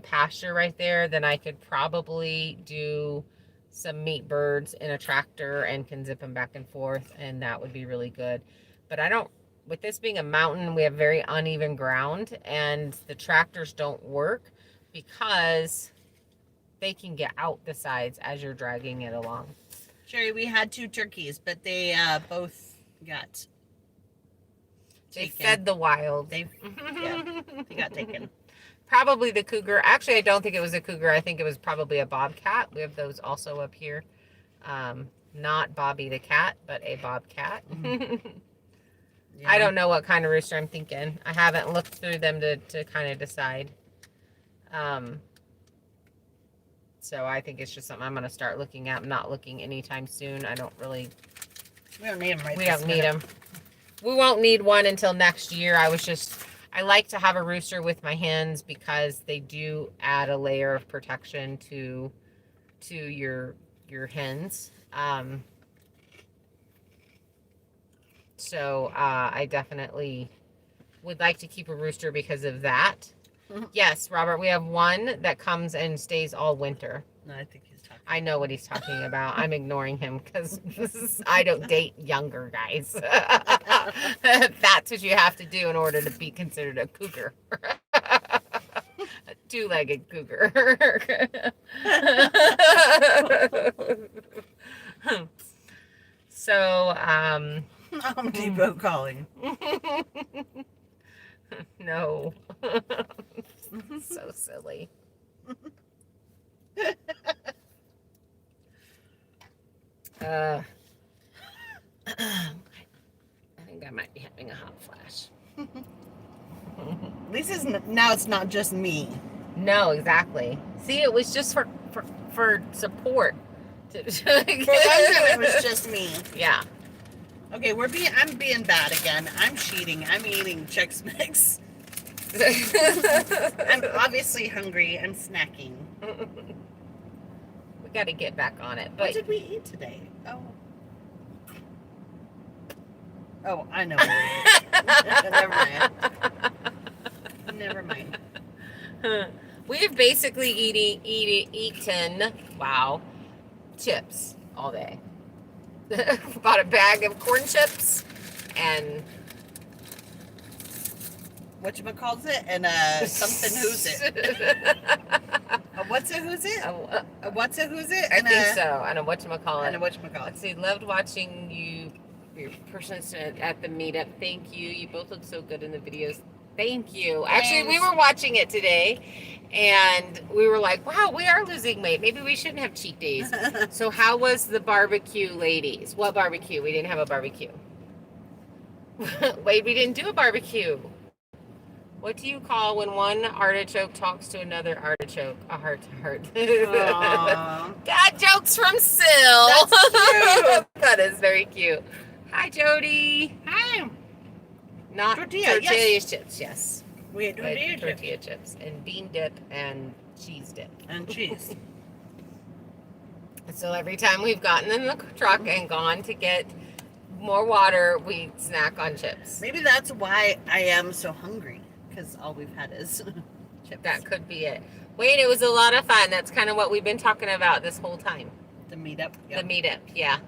pasture right there, then I could probably do some meat birds in a tractor and can zip them back and forth, and that would be really good. But I don't, with this being a mountain, we have very uneven ground, and the tractors don't work because they can get out the sides as you're dragging it along. Sherry, we had 2 turkeys, but they both got They taken. fed the wild. They got taken. Probably the cougar. Actually, I don't think it was a cougar. I think it was probably a bobcat. We have those also up here. Not Bobby the cat, but a bobcat. Yeah. I don't know what kind of rooster I'm thinking. I haven't looked through them to kind of decide. So I think it's just something I'm going to start looking at. I'm not looking anytime soon. I don't really... We don't need them right We this don't need minute. them. We won't need one until next year. I like to have a rooster with my hens because they do add a layer of protection to your hens. So I definitely would like to keep a rooster because of that. Yes, Robert, we have one that comes and stays all winter. No, I think he's talking. I know what he's talking about. I'm ignoring him because I don't date younger guys. That's what you have to do in order to be considered a cougar. A 2-legged cougar. So, Home Depot calling. No. So silly. I think I might be having a hot flash. At least now it's not just me. No, exactly. See, it was just for support. For one time it was just me. Yeah. Okay, I'm being bad again. I'm cheating. I'm eating Chex Mix. I'm obviously hungry. I'm snacking. We got to get back on it. What But did we eat today? Oh, I know. Never mind. Never mind. We have basically eaten, wow, chips all day. Bought a bag of corn chips and Whatchamacallit and something who's it? A what's it who's it? A what's it who's it? I And think so. And a whatchamacallit. And a whatchamacallit. Let's see, loved watching you, your person at the meetup. Thank you. You both look so good in the videos. Thank you. Actually, we were watching it today, and we were like, wow, we are losing weight. Maybe we shouldn't have cheat days. So how was the barbecue, ladies? What barbecue? We didn't have a barbecue. Wait, we didn't do a barbecue. What do you call when one artichoke talks to another artichoke? A heart to heart. Dad jokes from Syl. That's cute. That is very cute. Hi, Jody. Hi. Not Tortilla, tortilla chips, yes. We had But tortilla chips and bean dip and cheese dip. and cheese. So every time we've gotten in the truck and gone to get more water, we snack on chips. Maybe that's why I am so hungry, because all we've had is chips. That could be it. Wait, it was a lot of fun. That's kind of what we've been talking about this whole time. The meetup. The meetup, yeah.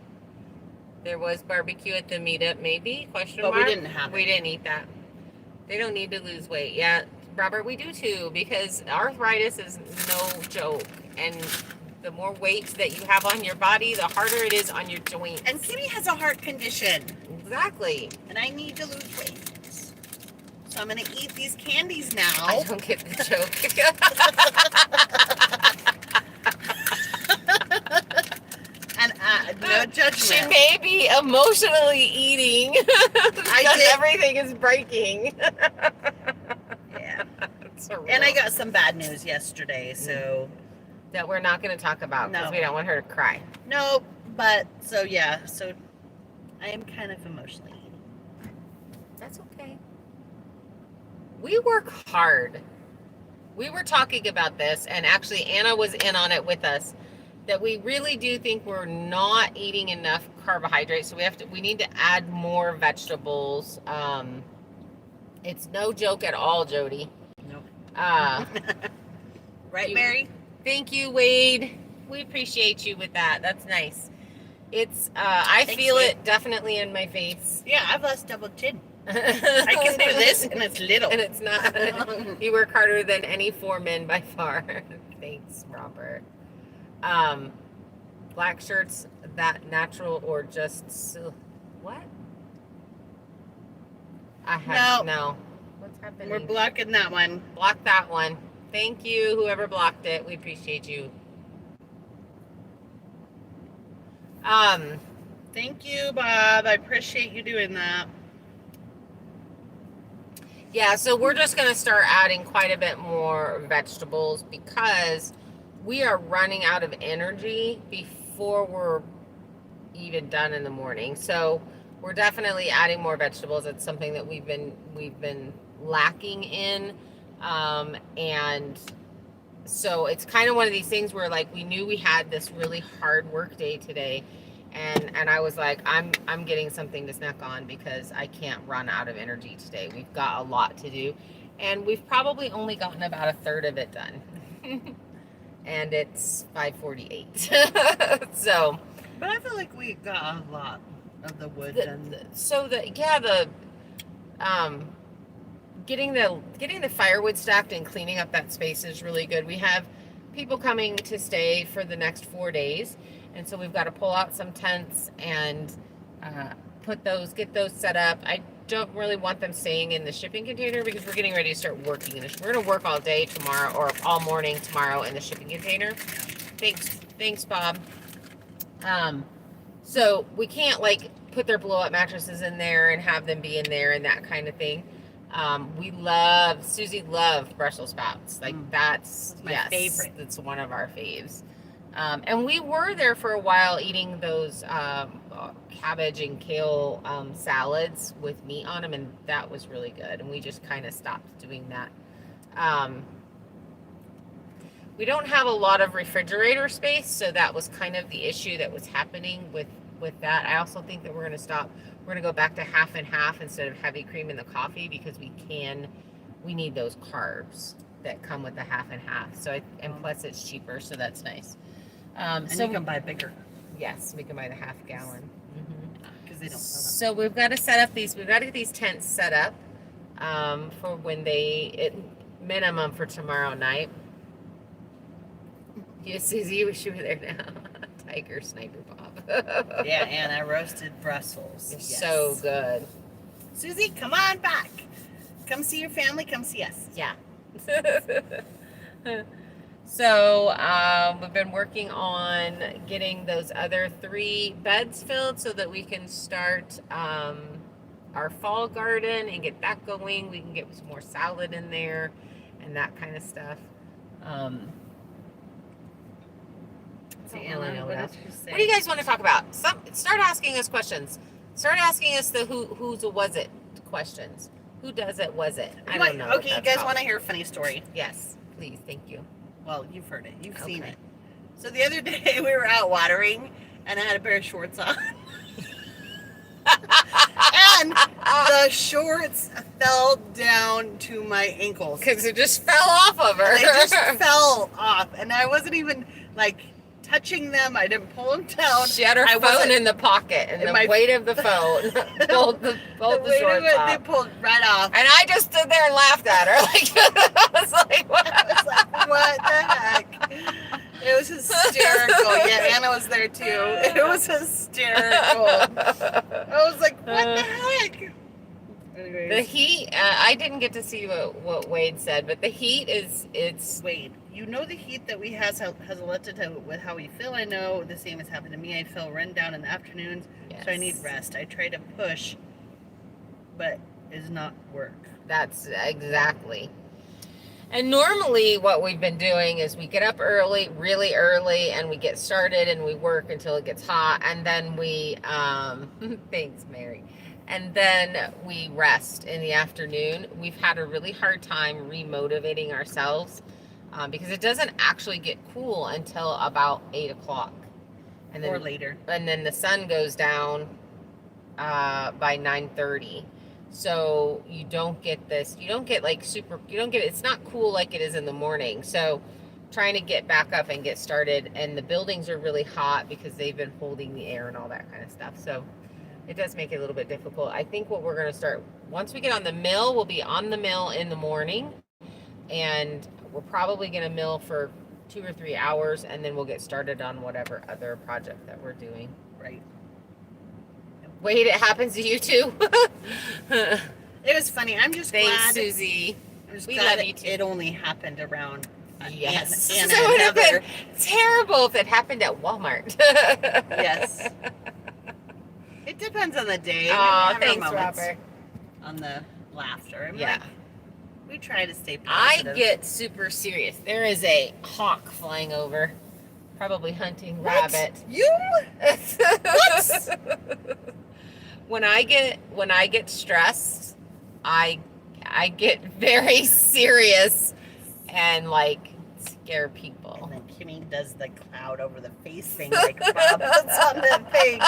There was barbecue at the meetup, maybe? Question But mark? we didn't have it. We didn't eat that. They don't need to lose weight. Yeah, Robert, we do too, because arthritis is no joke. And the more weight that you have on your body, the harder it is on your joints. And Kitty has a heart condition. Exactly. And I need to lose weight. So I'm going to eat these candies now. I don't get the joke. And no judgment. She may be emotionally eating because everything is breaking. Yeah. So And I got some bad news yesterday, so. that we're not going to talk about because we don't want her to cry. No, but so yeah, so I am kind of emotionally eating. That's okay. We work hard. We were talking about this, and actually Anna was in on it with us, that we really do think we're not eating enough carbohydrates. So we need to add more vegetables. It's no joke at all, Jody. Nope. Right, Mary? Thank you, Wade. We appreciate you with that. That's nice. It's I Thanks, feel Wade. it definitely in my face. Yeah, I've lost double chin. I can do this, and it's little. And it's not. You work harder than any 4 men by far. Thanks, Robert. Black shirts, that natural or just what? I have no. What's happening? We're blocking that one. Block that one. Thank you, whoever blocked it. We appreciate you. Thank you, Bob. I appreciate you doing that. Yeah, so we're just going to start adding quite a bit more vegetables because we are running out of energy before we're even done in the morning. So we're definitely adding more vegetables. It's something that we've been lacking in. And so it's kind of one of these things where like we knew we had this really hard work day today. And I was like, I'm getting something to snack on because I can't run out of energy today. We've got a lot to do. And we've probably only gotten about a third of it done. And it's 5:48. So. But I feel like we got a lot of the wood done. Getting the firewood stacked and cleaning up that space is really good. We have people coming to stay for the next 4 days. And so we've got to pull out some tents and get those set up. I don't really want them staying in the shipping container because we're getting ready to start working. We're going to work all day tomorrow or all morning tomorrow in the shipping container. Thanks, Bob. So we can't like put their blow up mattresses in there and have them be in there and that kind of thing. Susie loved Brussels sprouts. Like that's my favorite. That's one of our faves. And we were there for a while eating those cabbage and kale salads with meat on them, and that was really good. And we just kind of stopped doing that. We don't have a lot of refrigerator space, so that was kind of the issue that was happening with that. I also think that we're going to stop. We're going to go back to half and half instead of heavy cream in the coffee because we need those carbs that come with the half and half. So plus it's cheaper, so that's nice. And so you can buy bigger. Yes, we can buy the half gallon. Because they don't sell them. So we've got to set up we've got to get these tents set up for when minimum for tomorrow night. Yes, Susie, you wish you were there now. Tiger Sniper Bob. Yeah, and I roasted Brussels. Yes. So good. Susie, come on back. Come see your family. Come see us. Yeah. So we've been working on getting those other 3 beds filled so that we can start our fall garden and get that going. We can get some more salad in there and that kind of stuff. I don't really know what else. What do you guys want to talk about? Start asking us questions. Start asking us the who's a was it questions. Who does it? Was it? I don't know. Okay, you guys want to hear a funny story? Yes, please. Thank you. Well, you've heard it. You've seen it. So the other day we were out watering, and I had a pair of shorts on. And the shorts fell down to my ankles. Because it just fell off of her. They just fell off. And I wasn't even, like, touching them. I didn't pull them down. She had her phone in the pocket, and the weight of the phone pulled the shorts off. They pulled right off. And I just stood there and laughed at her. Like, I was like, what? I was like, what the heck? It was hysterical. Yeah, Anna was there too. It was hysterical. I was like, what the heck? Anyways. The heat, I didn't get to see what Wade said, but the heat it's... Wade, you know the heat that we has a lot to do with how we feel. I know the same has happened to me. I feel run down in the afternoons, so I need rest. I try to push, but it's not work. That's exactly. And normally what we've been doing is we get up early, really early, and we get started and we work until it gets hot, and then we, thanks, Mary. And then we rest in the afternoon. We've had a really hard time remotivating ourselves because it doesn't actually get cool until about 8 o'clock. And then, or later. And then the sun goes down by 9:30. So you don't get it's not cool like it is in the morning. So trying to get back up and get started, and the buildings are really hot because they've been holding the air and all that kind of stuff. So it does make it a little bit difficult. I think what we're going to start, once we get on the mill, we'll be on the mill in the morning, and we're probably going to mill for 2 or 3 hours, and then we'll get started on whatever other project that we're doing. Right. Wait, it happens to you too? It was funny. I'm just Thanks, glad. Susie. I'm just We glad love you too. it only happened around Yes. Anna So it and would have Heather. been terrible if it happened at Walmart. Yes. It depends on the day. Oh, We have our thanks, moments Robert. On the laughter. I'm Yeah. like, we try to stay I positive. get super serious. There is a hawk flying over, probably hunting What? rabbit. You? What? When I get stressed, I get very serious and like scare people. And then Kimmy does the cloud over the face thing like Bob puts on the thing.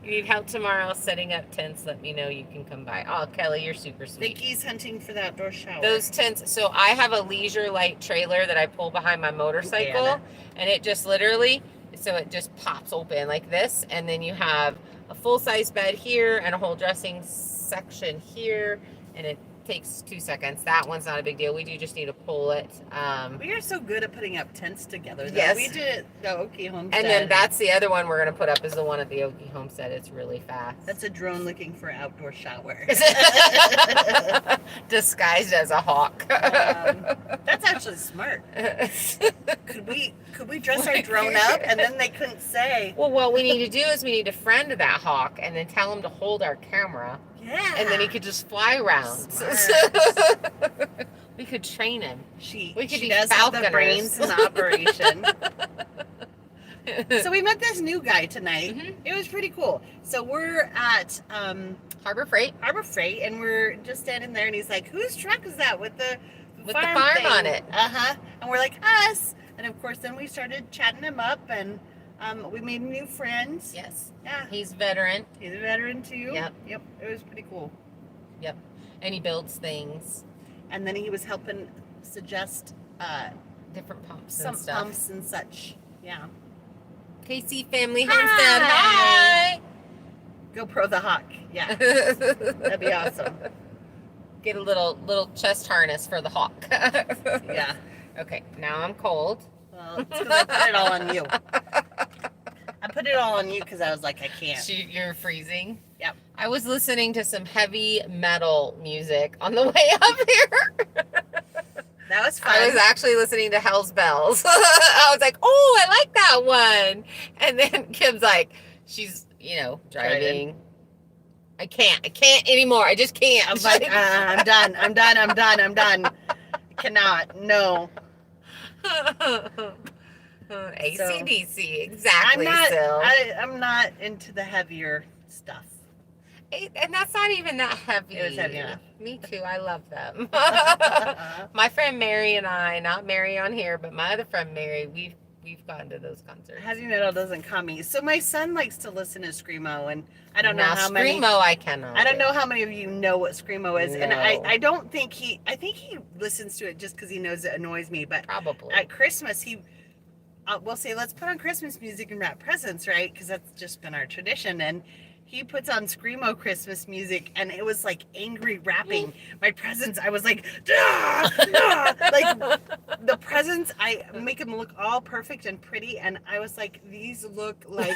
You need help tomorrow setting up tents, let me know. You can come by. Oh, Kelly, you're super sweet. Vicky's hunting for the outdoor shower. Those tents, so I have a leisure light trailer that I pull behind my motorcycle, Anna. and it just literally, so it just pops open like this, and then you have a full-size bed here and a whole dressing section here, and it takes 2 seconds. That one's not a big deal. We do just need to pull it. We are so good at putting up tents together. Though. Yes. We did it the Oki Homestead. And then that's the other one we're going to put up is the one at the Oki Homestead. It's really fast. That's a drone looking for outdoor shower. Disguised as a hawk. That's actually smart. Could we dress our drone up and then they couldn't say? Well, what we need to do is we need to friend that hawk and then tell him to hold our camera. Yeah. And then he could just fly around. Smart. We could train him. She We could be does have the falconers. brains in operation. So we met this new guy tonight. Mhm. It was pretty cool. So we're at Harbor Freight Harbor Freight, and we're just standing there, and he's like, "Whose truck is that with the farm thing?" on it. And we're like, "Us." And of course, then we started chatting him up, and we made new friends. Yes. Yeah, He's veteran. he's a veteran too. Yep. Yep. It was pretty cool. Yep. And he builds things. And then he was helping suggest Different pumps some and stuff. pumps and such. Yeah. KC Family Homestead. Hi. GoPro the Hawk. Yeah. That'd be awesome. Get a little chest harness for the hawk. Yeah. Okay, now I'm cold. Well, it's because I put it all on you. I put it all on you because I was like, I can't. You're freezing. Yep. I was listening to some heavy metal music on the way up here. That was fun. I was actually listening to Hell's Bells. I was like, oh, I like that one. And then Kim's like, she's, driving. I can't anymore. I just can't. I'm like, I'm done. I cannot. No. AC/DC, exactly. I'm not into the heavier stuff. And that's not even that heavy. It was heavy enough. Me too. I love them. My friend Mary and I, not Mary on here, but my other friend Mary, we've gone to those concerts. Heavy metal doesn't calm me. So my son likes to listen to screamo, and I don't know how many. Screamo, I cannot. I don't know how many of you know what screamo is, No. and I don't think I think he listens to it just because he knows it annoys me. But Probably. at Christmas, we'll say, let's put on Christmas music and wrap presents, right? Because that's just been our tradition. And he puts on screamo Christmas music, and it was like angry rapping. My presents, I was like, "Dah! Dah!" Like the presents, I make them look all perfect and pretty, and I was like, these look like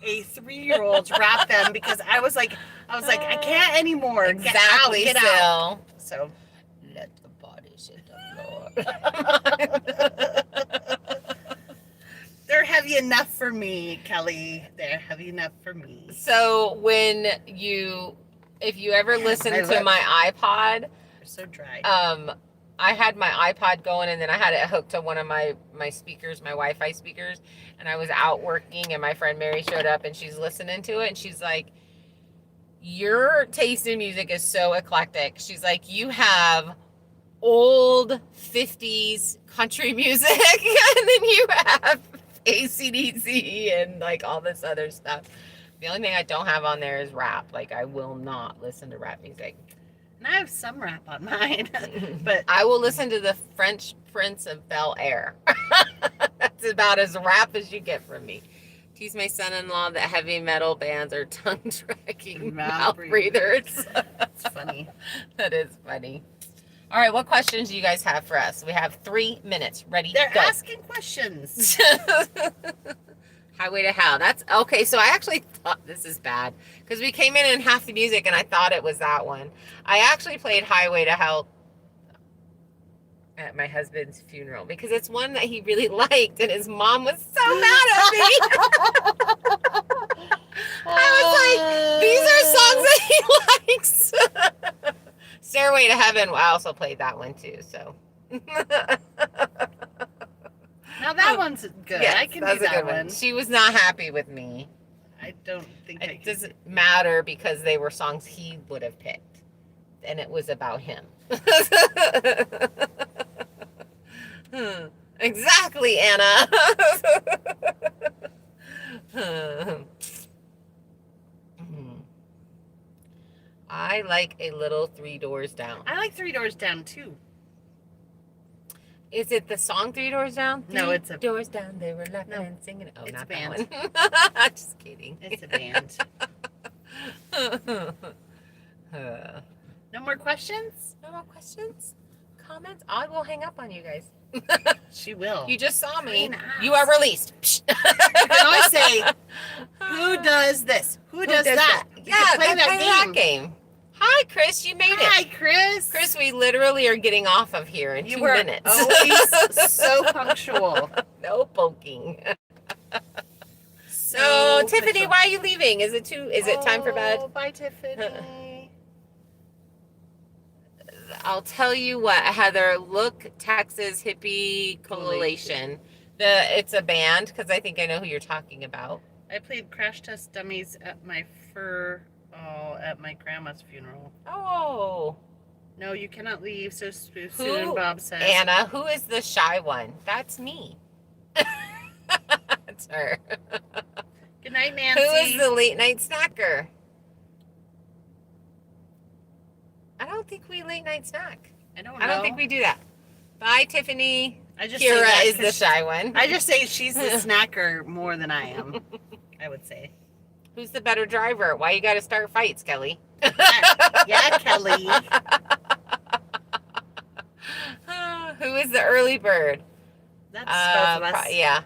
a 3-year-old's wrap them, because I was like, I can't anymore. Exactly. Get out. So let the body hit the floor. they're heavy enough for me, Kelly. They're heavy enough for me. So if you ever listen to my iPod, They're so dry. I had my iPod going, and then I had it hooked to one of my speakers, my Wi-Fi speakers, and I was out working, and my friend Mary showed up, and she's listening to it, and she's like, your taste in music is so eclectic. She's like, you have old 50s country music, and then you have AC/DC and like all this other stuff. The only thing I don't have on there is rap. Like, I will not listen to rap music. And I have some rap on mine, but I will listen to the French Prince of Bel Air. That's about as rap as you get from me. Tease my son-in-law that heavy metal bands are tongue-dragging mouth breathers. That's funny. That is funny. All right, what questions do you guys have for us? We have 3 minutes. Ready? They're go. asking questions. Highway to Hell. That's okay. So I actually thought this is bad because we came in and half the music, and I thought it was that one. I actually played Highway to Hell at my husband's funeral because it's one that he really liked, and his mom was so mad at me. I was like, these are songs that he likes. Stairway to Heaven. I also played that one too. So. Now that one's good. Yes, I can do that one. She was not happy with me. I don't think It doesn't matter because they were songs he would have picked, and it was about him. Exactly, Anna. I like A Little Three Doors Down. I like Three Doors Down too. Is it the song Three Doors Down? No, it's a Doors Down. They were laughing and singing. Oh, it's not a band. that one. Just kidding. It's a band. No more questions? No more questions? Comments? I will hang up on you guys. She will. You just saw me. Fine ass. You are released. You can always say, who does this? Who does that? You Yeah, can play that game. Hi, Chris. You made Hi, it. Chris. Chris, we literally are getting off of here in 2 You were minutes. always so punctual. No poking. So No, Tiffany, punctual. why are you leaving? Is it time for bed? Oh, bye, Tiffany. I'll tell you what, Heather, look Texas Hippie Coalition. It's a band, because I think I know who you're talking about. I played Crash Test Dummies at my at my grandma's funeral. Oh. No, you cannot leave so soon, Who? Bob says. Anna, who is the shy one? That's me. It's her. Good night, Nancy. Who is the late night snacker? I don't think we late night snack. I don't know. I don't think we do that. Bye, Tiffany. I just say that Kira is 'cause the shy one. I just say she's the snacker more than I am. I would say. Who's the better driver? Why you got to start fights, Kelly? Yeah, Kelly. Who is the early bird? That's both of us. Yeah.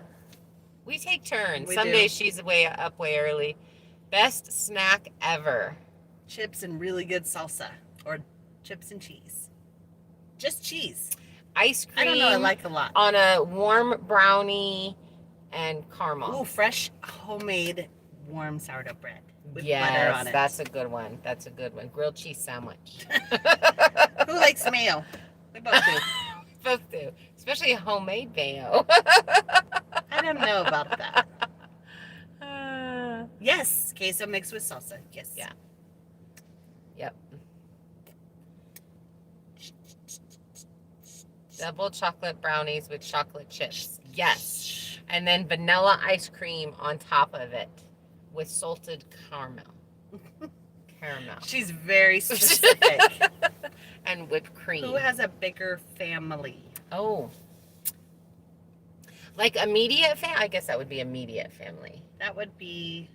We take turns. We Some do. days she's way early. Best snack ever. Chips and really good salsa, or chips and cheese. Just cheese. Ice cream. I don't know. I like a lot. On a warm brownie and caramel. Ooh, fresh homemade warm sourdough bread with yes, butter on it. That's a good one. That's a good one. Grilled cheese sandwich. Who likes mayo? We both do. Both do. Especially homemade mayo. I don't know about that. Yes, queso mixed with salsa. Yes. Yeah. Yep. Double chocolate brownies with chocolate chips. Yes. And then vanilla ice cream on top of it with salted caramel. She's very specific. And whipped cream. Who has a bigger family? Oh. Like immediate family? I guess that would be immediate family. That would be...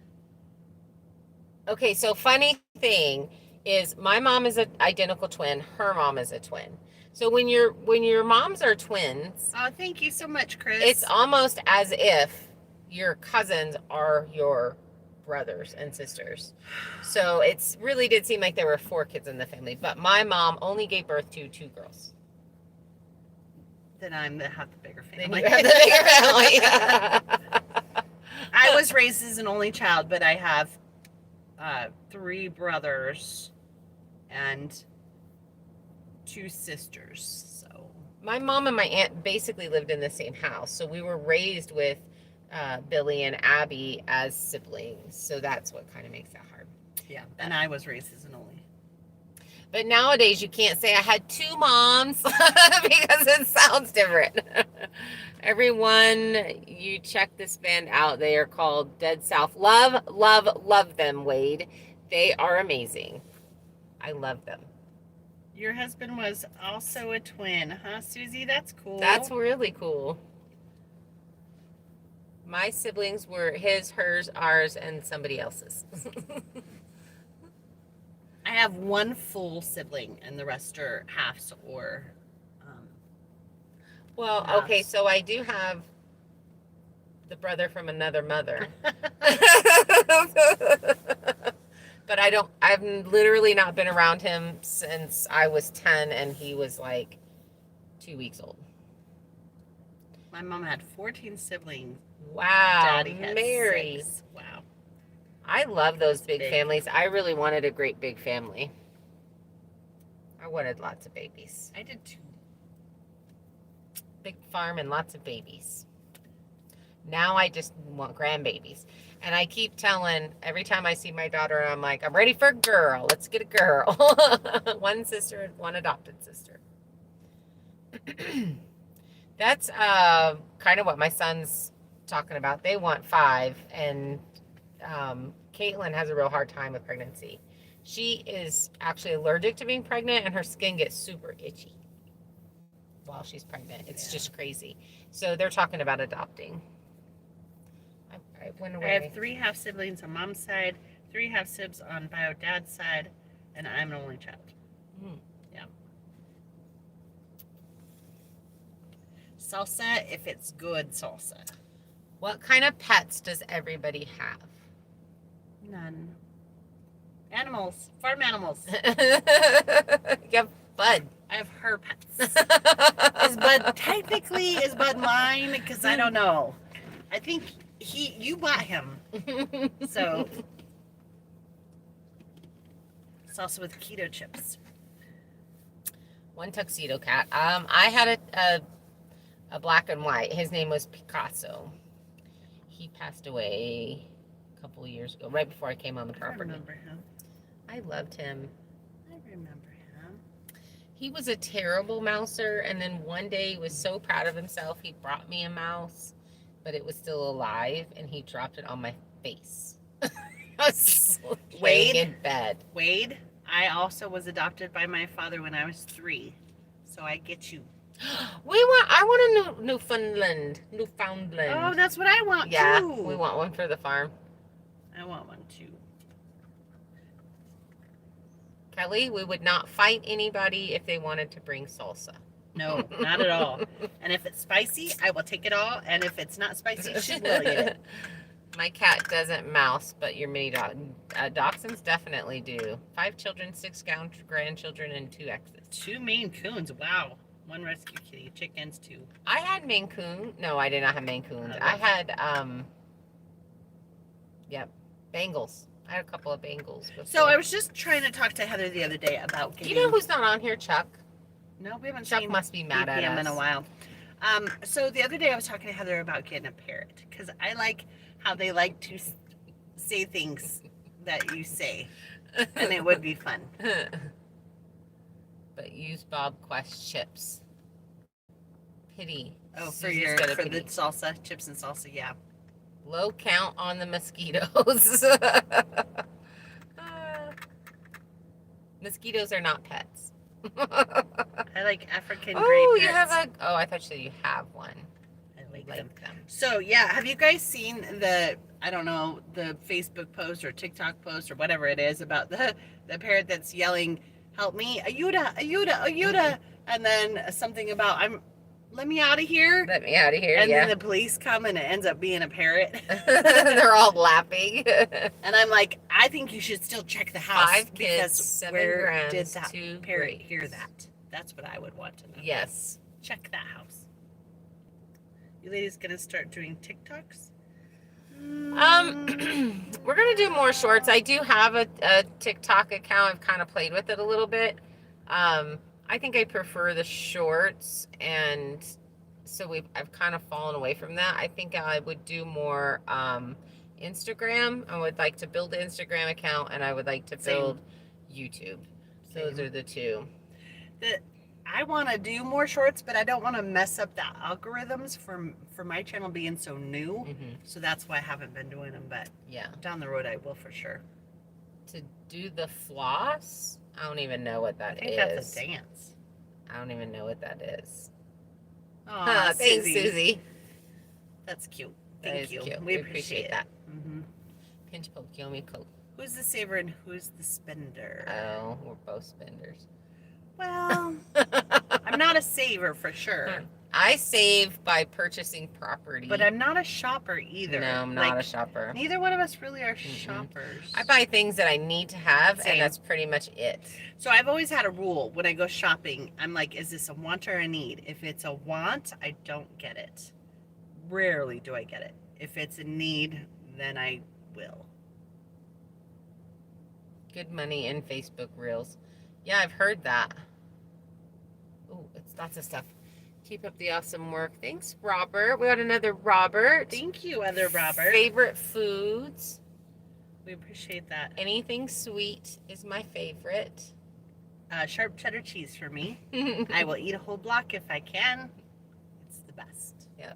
Okay, so funny thing is my mom is an identical twin. Her mom is a twin. So when your moms are twins... Oh, thank you so much, Chris. It's almost as if your cousins are your brothers and sisters. So it's really did seem like there were 4 kids in the family. But my mom only gave birth to 2 girls. Then I'm have the bigger family. Then you have the bigger family. I was raised as an only child, but I have 3 brothers and 2 sisters. So my mom and my aunt basically lived in the same house. So we were raised with Billy and Abby as siblings. So that's what kind of makes that hard. yeah, and I was raised as an only. But nowadays you can't say I had 2 moms because it sounds different. Everyone, you check this band out. They are called Dead South. Love, love, love them, Wade. They are amazing. I love them. Your husband was also a twin, huh, Susie? That's cool. That's really cool. My siblings were his, hers, ours, and somebody else's. I have 1 full sibling, and the rest are halves or. Well, halves. okay, so I do have the brother from another mother. But I've literally not been around him since I was 10 and he was like 2 weeks old. My mom had 14 siblings. Wow, Daddy had Mary. 6. Wow. I love those big Big. families. I really wanted a great big family. I wanted lots of babies. I did too. Big farm and lots of babies. Now I just want grandbabies. And I keep telling, every time I see my daughter, I'm like, I'm ready for a girl. Let's get a girl. 1 sister and 1 adopted sister. That's kind of what my son's talking about. They want 5. And Caitlin has a real hard time with pregnancy. She is actually allergic to being pregnant, and her skin gets super itchy while she's pregnant. It's just crazy. So they're talking about adopting. I went away. I have 3 half siblings on mom's side, 3 half sibs on bio dad's side, and I'm an only child. Yeah. Salsa, if it's good salsa. What kind of pets does everybody have? None. Animals, farm animals. You have Bud. I have her pets. Is Bud mine? Because I don't know. I think you bought him. So salsa with keto chips. 1 tuxedo cat. I had a black and white. His name was Picasso. He passed away a couple of years ago, right before I came on the I property. remember him. I loved him. I remember him. He was a terrible mouser, and then one day he was so proud of himself, he brought me a mouse, but it was still alive, and he dropped it on my face. I was laying in bed. Wade, I also was adopted by my father when I was 3, so I get you. I want a Newfoundland. Oh, that's what I want Yeah, too. we want one for the farm. I want one too. Kelly, we would not fight anybody if they wanted to bring salsa. No, not at all. And if it's spicy, I will take it all. And if it's not spicy, she will eat it. My cat doesn't mouse, but your mini dachshunds definitely do. 5 children, 6 grandchildren, and 2 exes. 2 Maine Coons. Wow. 1 rescue kitty. Chickens, 2. I had Maine Coon. No, I did not have Maine Coons. Oh, I had, Bengals. I had a couple of Bengals before. So I was just trying to talk to Heather the other day about Do getting... you know who's not on here, Chuck? No, we haven't Chuck seen must be mad at BPM us. in a while. So the other day I was talking to Heather about getting a parrot because I like how they like to say things that you say, and it would be fun. But use Bob Quest chips. Pity. Oh, for Susie's your got a for pity. the salsa, chips and salsa, yeah. Low count on the mosquitoes. Mosquitoes are not pets. I like African gray Oh, parrots. you have a. Oh, I thought you said you have one. I I like like them. them. So yeah, have you guys seen the, I don't know, the Facebook post or TikTok post or whatever it is about the parrot that's yelling, "Help me, Ayuda, Ayuda, Ayuda," and then something about let me out of here. Let me out of here. And Yeah. then the police come and it ends up being a parrot. They're all laughing. And I'm like, I think you should still check the house. 5 kids, because 7 where grams, did that 2 parrot grapes. hear that? That's what I would want to know. Yes. Check that house. You ladies gonna start doing TikToks? We're gonna do more shorts. I do have a TikTok account. I've kind of played with it a little bit. I think I prefer the shorts, and so I've kind of fallen away from that. I think I would do more Instagram. I would like to build an Instagram account, and I would like to build YouTube. Those Same. are the two. I want to do more shorts, but I don't want to mess up the algorithms for my channel being so new. Mm-hmm. So that's why I haven't been doing them. But Yeah. down the road, I will for sure. To do the floss, I don't even know what that I think is. that's a dance. I don't even know what that is. Aw, Thanks, Susie. That's cute. That Thank is you. cute. We We appreciate appreciate that. Mm-hmm. Pinch poke, yomi coke. Who's the saver and who's the spender? Oh, we're both spenders. Well, I'm not a saver for sure, I save by purchasing property. but I'm not a shopper either. No, I'm not a shopper. Neither one of us really are shoppers. I buy things that I need to have, Same. and that's pretty much it. So I've always had a rule when I go shopping. I'm like, is this a want or a need? If it's a want, I don't get it. Rarely do I get it. If it's a need, then I will. Good money in Facebook Reels. Yeah, I've heard that. Oh, it's lots of stuff. Keep up the awesome work. Thanks, Robert. We got another Robert. Thank you, other Robert. Favorite foods. We appreciate that. Anything sweet is my favorite. Sharp cheddar cheese for me. I will eat a whole block if I can. It's the best. Yeah.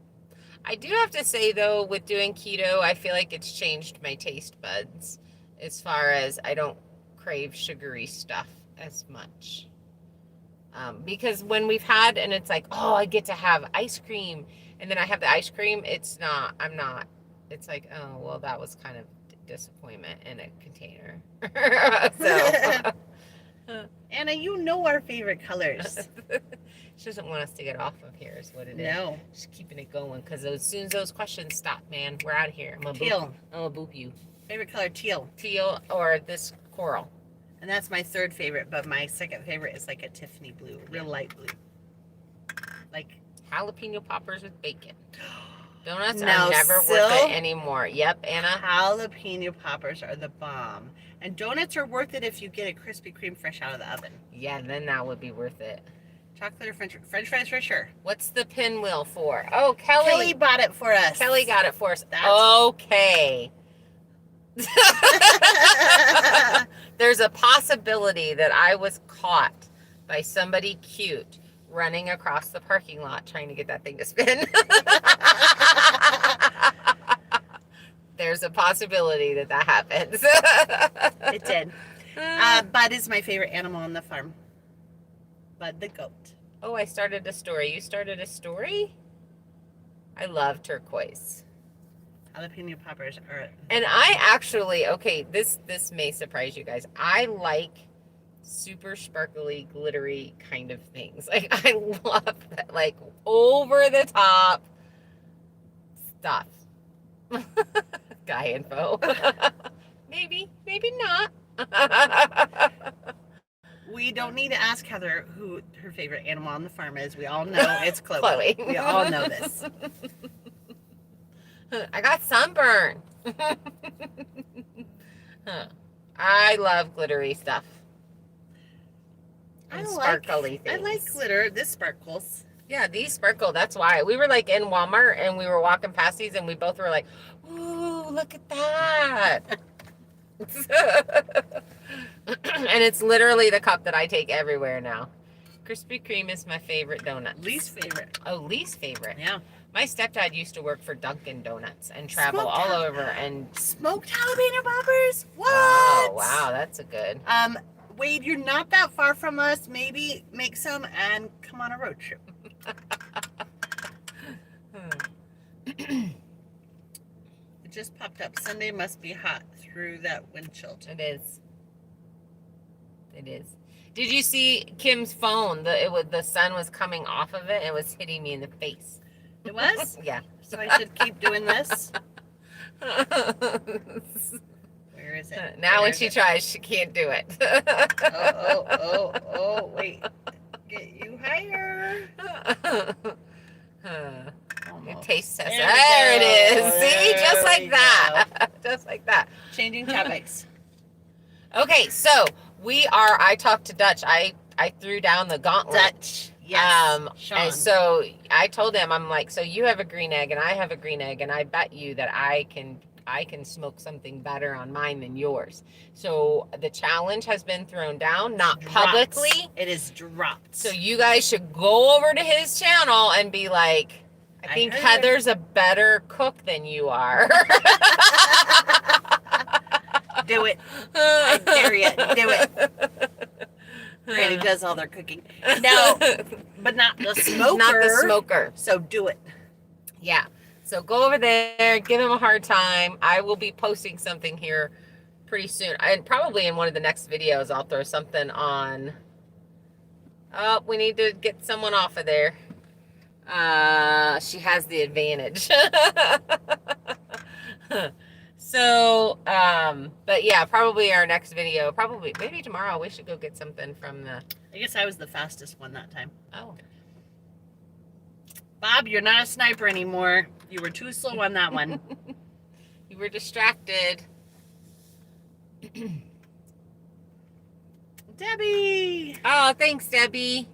I do have to say, though, with doing keto, I feel like it's changed my taste buds as far as I don't crave sugary stuff as much. Because when we've had, and it's like, oh, I get to have ice cream, and then I have the ice cream, it's like, oh, well, that was kind of disappointment in a container. So Anna, you know our favorite colors. she doesn't want us to get off of here is what it is. No. Just keeping it going, because as soon as those questions stop, man, we're out of here. I'm gonna Teal. boop you. Favorite color, teal. Teal or this coral. And that's my third favorite, but my second favorite is like a Tiffany blue, real light blue. Like Jalapeno poppers with bacon. Donuts Now, are never worth Sil, it anymore. Yep, Anna. jalapeno poppers are the bomb. And donuts are worth it if you get a Krispy Kreme fresh out of the oven. Yeah, then that would be worth it. Chocolate or French fries for sure. What's the pinwheel for? Oh, Kelly. Kelly bought it for us. Kelly got it for us. That's- Okay. There's a possibility that I was caught by somebody cute running across the parking lot trying to get that thing to spin. There's a possibility that happens. It did. Bud is my favorite animal on the farm. Bud the goat. Oh, I started a story. You started a story? I love turquoise. Jalapeno poppers are. And I actually, okay, this may surprise you guys. I like super sparkly, glittery kind of things. Like, I love that, like, over the top stuff. Guy info. Maybe not. We don't need to ask Heather who her favorite animal on the farm is. We all know it's Chloe. Chloe. We all know this. I got sunburn. I love glittery stuff. And sparkly things. I like glitter. This sparkles. Yeah, these sparkle. That's why. We were like in Walmart and we were walking past these and we both were like, ooh, look at that. And it's literally the cup that I take everywhere now. Krispy Kreme is my favorite donut. Least favorite. Oh, least favorite. Yeah. My stepdad used to work for Dunkin' Donuts and travel Smoked all jal- over and Smoked jalapeno poppers? What? Oh, wow, that's a good. Wade, you're not that far from us. Maybe make some and come on a road trip. It just popped up. Sunday must be hot through that windshield. It is. It is. Did you see Kim's phone? The sun was coming off of it. It was hitting me in the face. It was? Yeah. So I should keep doing this? Where is it? Now Where when is she it? tries, she can't do it. Oh, wait. Get you higher. It tastes test. There we There it go. is. See? There Just we like that. Just like that. Changing topics. Okay, so I talked to Dutch. I threw down the gauntlet. Dutch. Yes. Sean. And so I told him, I'm like, so you have a green egg and I have a green egg, and I bet you that I can smoke something better on mine than yours. So the challenge has been thrown down, not publicly. It is dropped. So you guys should go over to his channel and be like, I think Heather's a better cook than you are. Do it. I dare you. Do it. Granny does all their cooking. No, but not the smoker. Not the smoker. So do it. Yeah. So go over there, give him a hard time. I will be posting something here pretty soon. And probably in one of the next videos, I'll throw something on. Oh, we need to get someone off of there. She has the advantage. So, but yeah, probably our next video, probably maybe tomorrow, we should go get something from the. I guess I was the fastest one that time. Oh. Bob, you're not a sniper anymore. You were too slow on that one. You were distracted. Debbie. Oh, thanks, Debbie.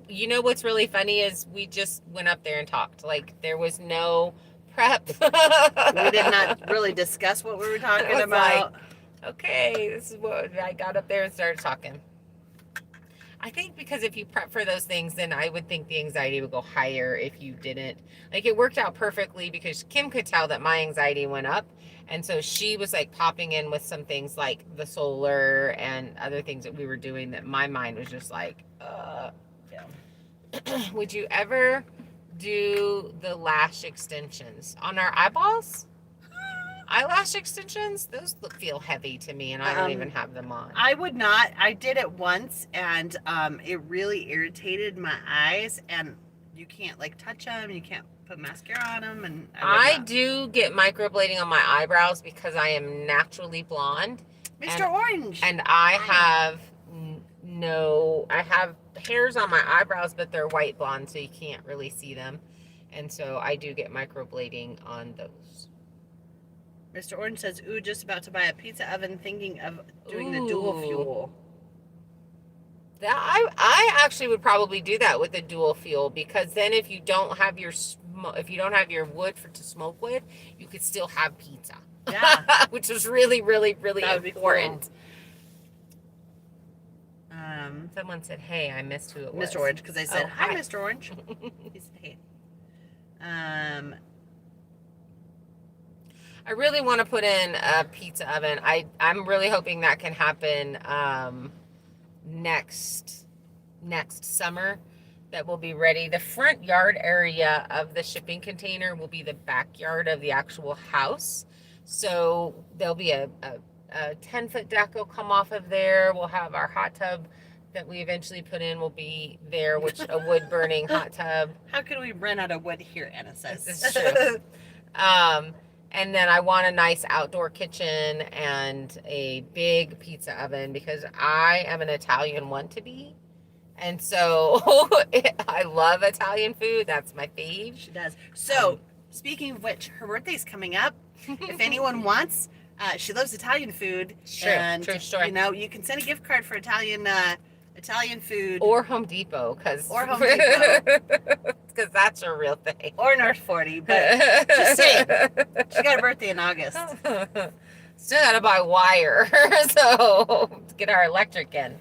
You know what's really funny is we just went up there and talked. Like, there was no prep. We did not really discuss what we were talking about. Okay, this is what I got up there and started talking. I think because if you prep for those things, then I would think the anxiety would go higher if you didn't. Like, it worked out perfectly because Kim could tell that my anxiety went up. And so she was like popping in with some things like the solar and other things that we were doing that my mind was just like, Yeah. Would you ever do the lash extensions on our eyeballs? Eyelash extensions? Those feel heavy to me, and I don't even have them on. I would not. I did it once, and it really irritated my eyes, and you can't like touch them. You can't put mascara on them, and I do get microblading on my eyebrows because I am naturally blonde. Mr. Orange. And I have I have hairs on my eyebrows, but they're white blonde, so you can't really see them. And so I do get microblading on those. Mr. Orange says, ooh, just about to buy a pizza oven, thinking of doing the dual fuel. I actually would probably do that with a dual fuel, because then if you don't have your wood to smoke with, you could still have pizza. Yeah. Which is really, really, really important. Cool. Someone said, hey, I missed who it was. Mr. Orange, because I said, hi, Mr. Orange. He said, hey. I really want to put in a pizza oven. I'm really hoping that can happen next summer. That will be ready. The front yard area of the shipping container will be the backyard of the actual house. So there'll be a 10-foot deck will come off of there. We'll have our hot tub that we eventually put in will be there, which a wood burning hot tub. How can we run out of wood here, Anna says. This is true. And then I want a nice outdoor kitchen and a big pizza oven because I am an Italian want to be. And so I love Italian food. That's my fave. She does. So, speaking of which, her birthday's coming up. If anyone wants, she loves Italian food. True, and, true story. You know, you can send a gift card for Italian food. Or Home Depot, because that's a real thing. Or North 40, but just saying. She got a birthday in August. Still gotta buy wire, so to get our electric in.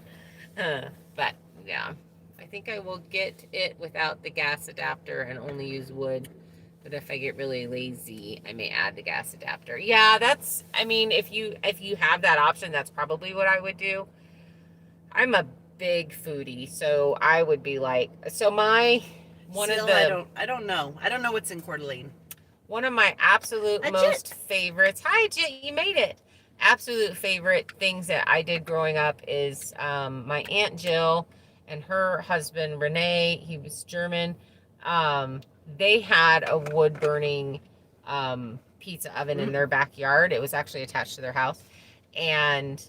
But yeah, I think I will get it without the gas adapter and only use wood. But if I get really lazy, I may add the gas adapter. Yeah, that's, I mean, if you have that option, that's probably what I would do. I'm a big foodie, so I would be like, I don't know. I don't know what's in Coeur d'Alene. One of my absolute most favorites. Hi, Jit, you made it. Absolute favorite things that I did growing up is my Aunt Jill and her husband Renee. He was German. They had a wood burning pizza oven in their backyard. It was actually attached to their house, and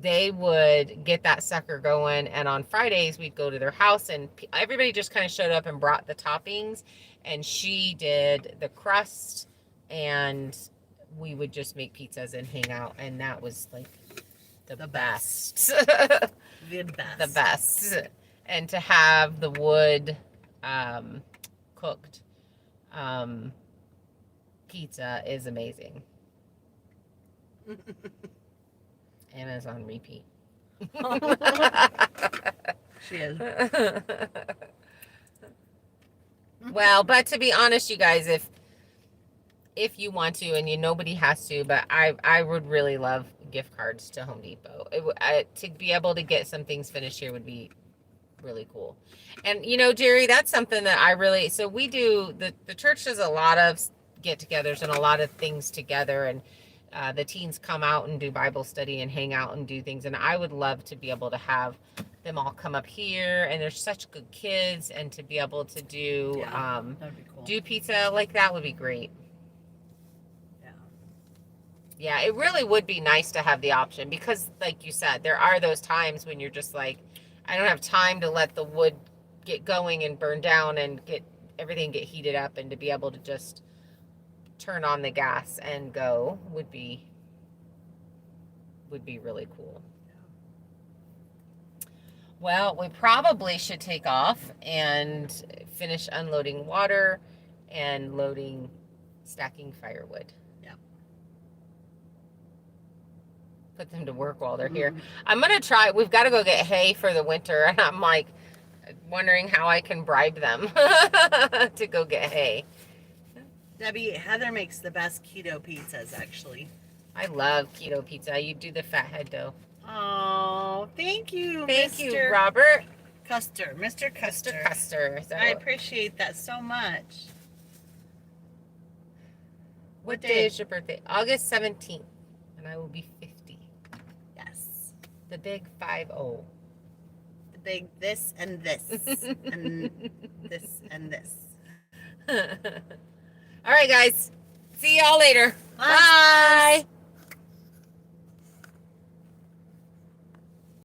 they would get that sucker going. And on Fridays we'd go to their house, and everybody just kind of showed up and brought the toppings, and she did the crust, and we would just make pizzas and hang out, and that was like the best. The best. And to have the wood cooked pizza is amazing. Anna's on repeat. She is. Well, but to be honest, you guys, if you want to, and nobody has to, but I would really love gift cards to Home Depot. To be able to get some things finished here would be really cool. And Jerry, that's something that so we do, the church does a lot of get-togethers and a lot of things together, and the teens come out and do Bible study and hang out and do things, and I would love to be able to have them all come up here, and they're such good kids, and to be able to do that'd be cool. Do pizza like that would be great. Yeah, it really would be nice to have the option, because like you said, there are those times when you're just like, I don't have time to let the wood get going and burn down and get everything get heated up, and to be able to just turn on the gas and go would be really cool. Well, we probably should take off and finish unloading water and stacking firewood. Put them to work while they're here. I'm going to try, we've got to go get hay for the winter, and I'm like wondering how I can bribe them to go get hay. Debbie, Heather makes the best keto pizzas, actually. I love keto pizza. You do the fathead dough. Oh, thank you. Thank you, Robert. Custer, Mr. Custer. Mr. Custer. I appreciate that so much. What day is your birthday? August 17th, and I will be 50. Yes. The big 5-0. The big this and this and this and this. All right, guys. See y'all later. Bye. Bye.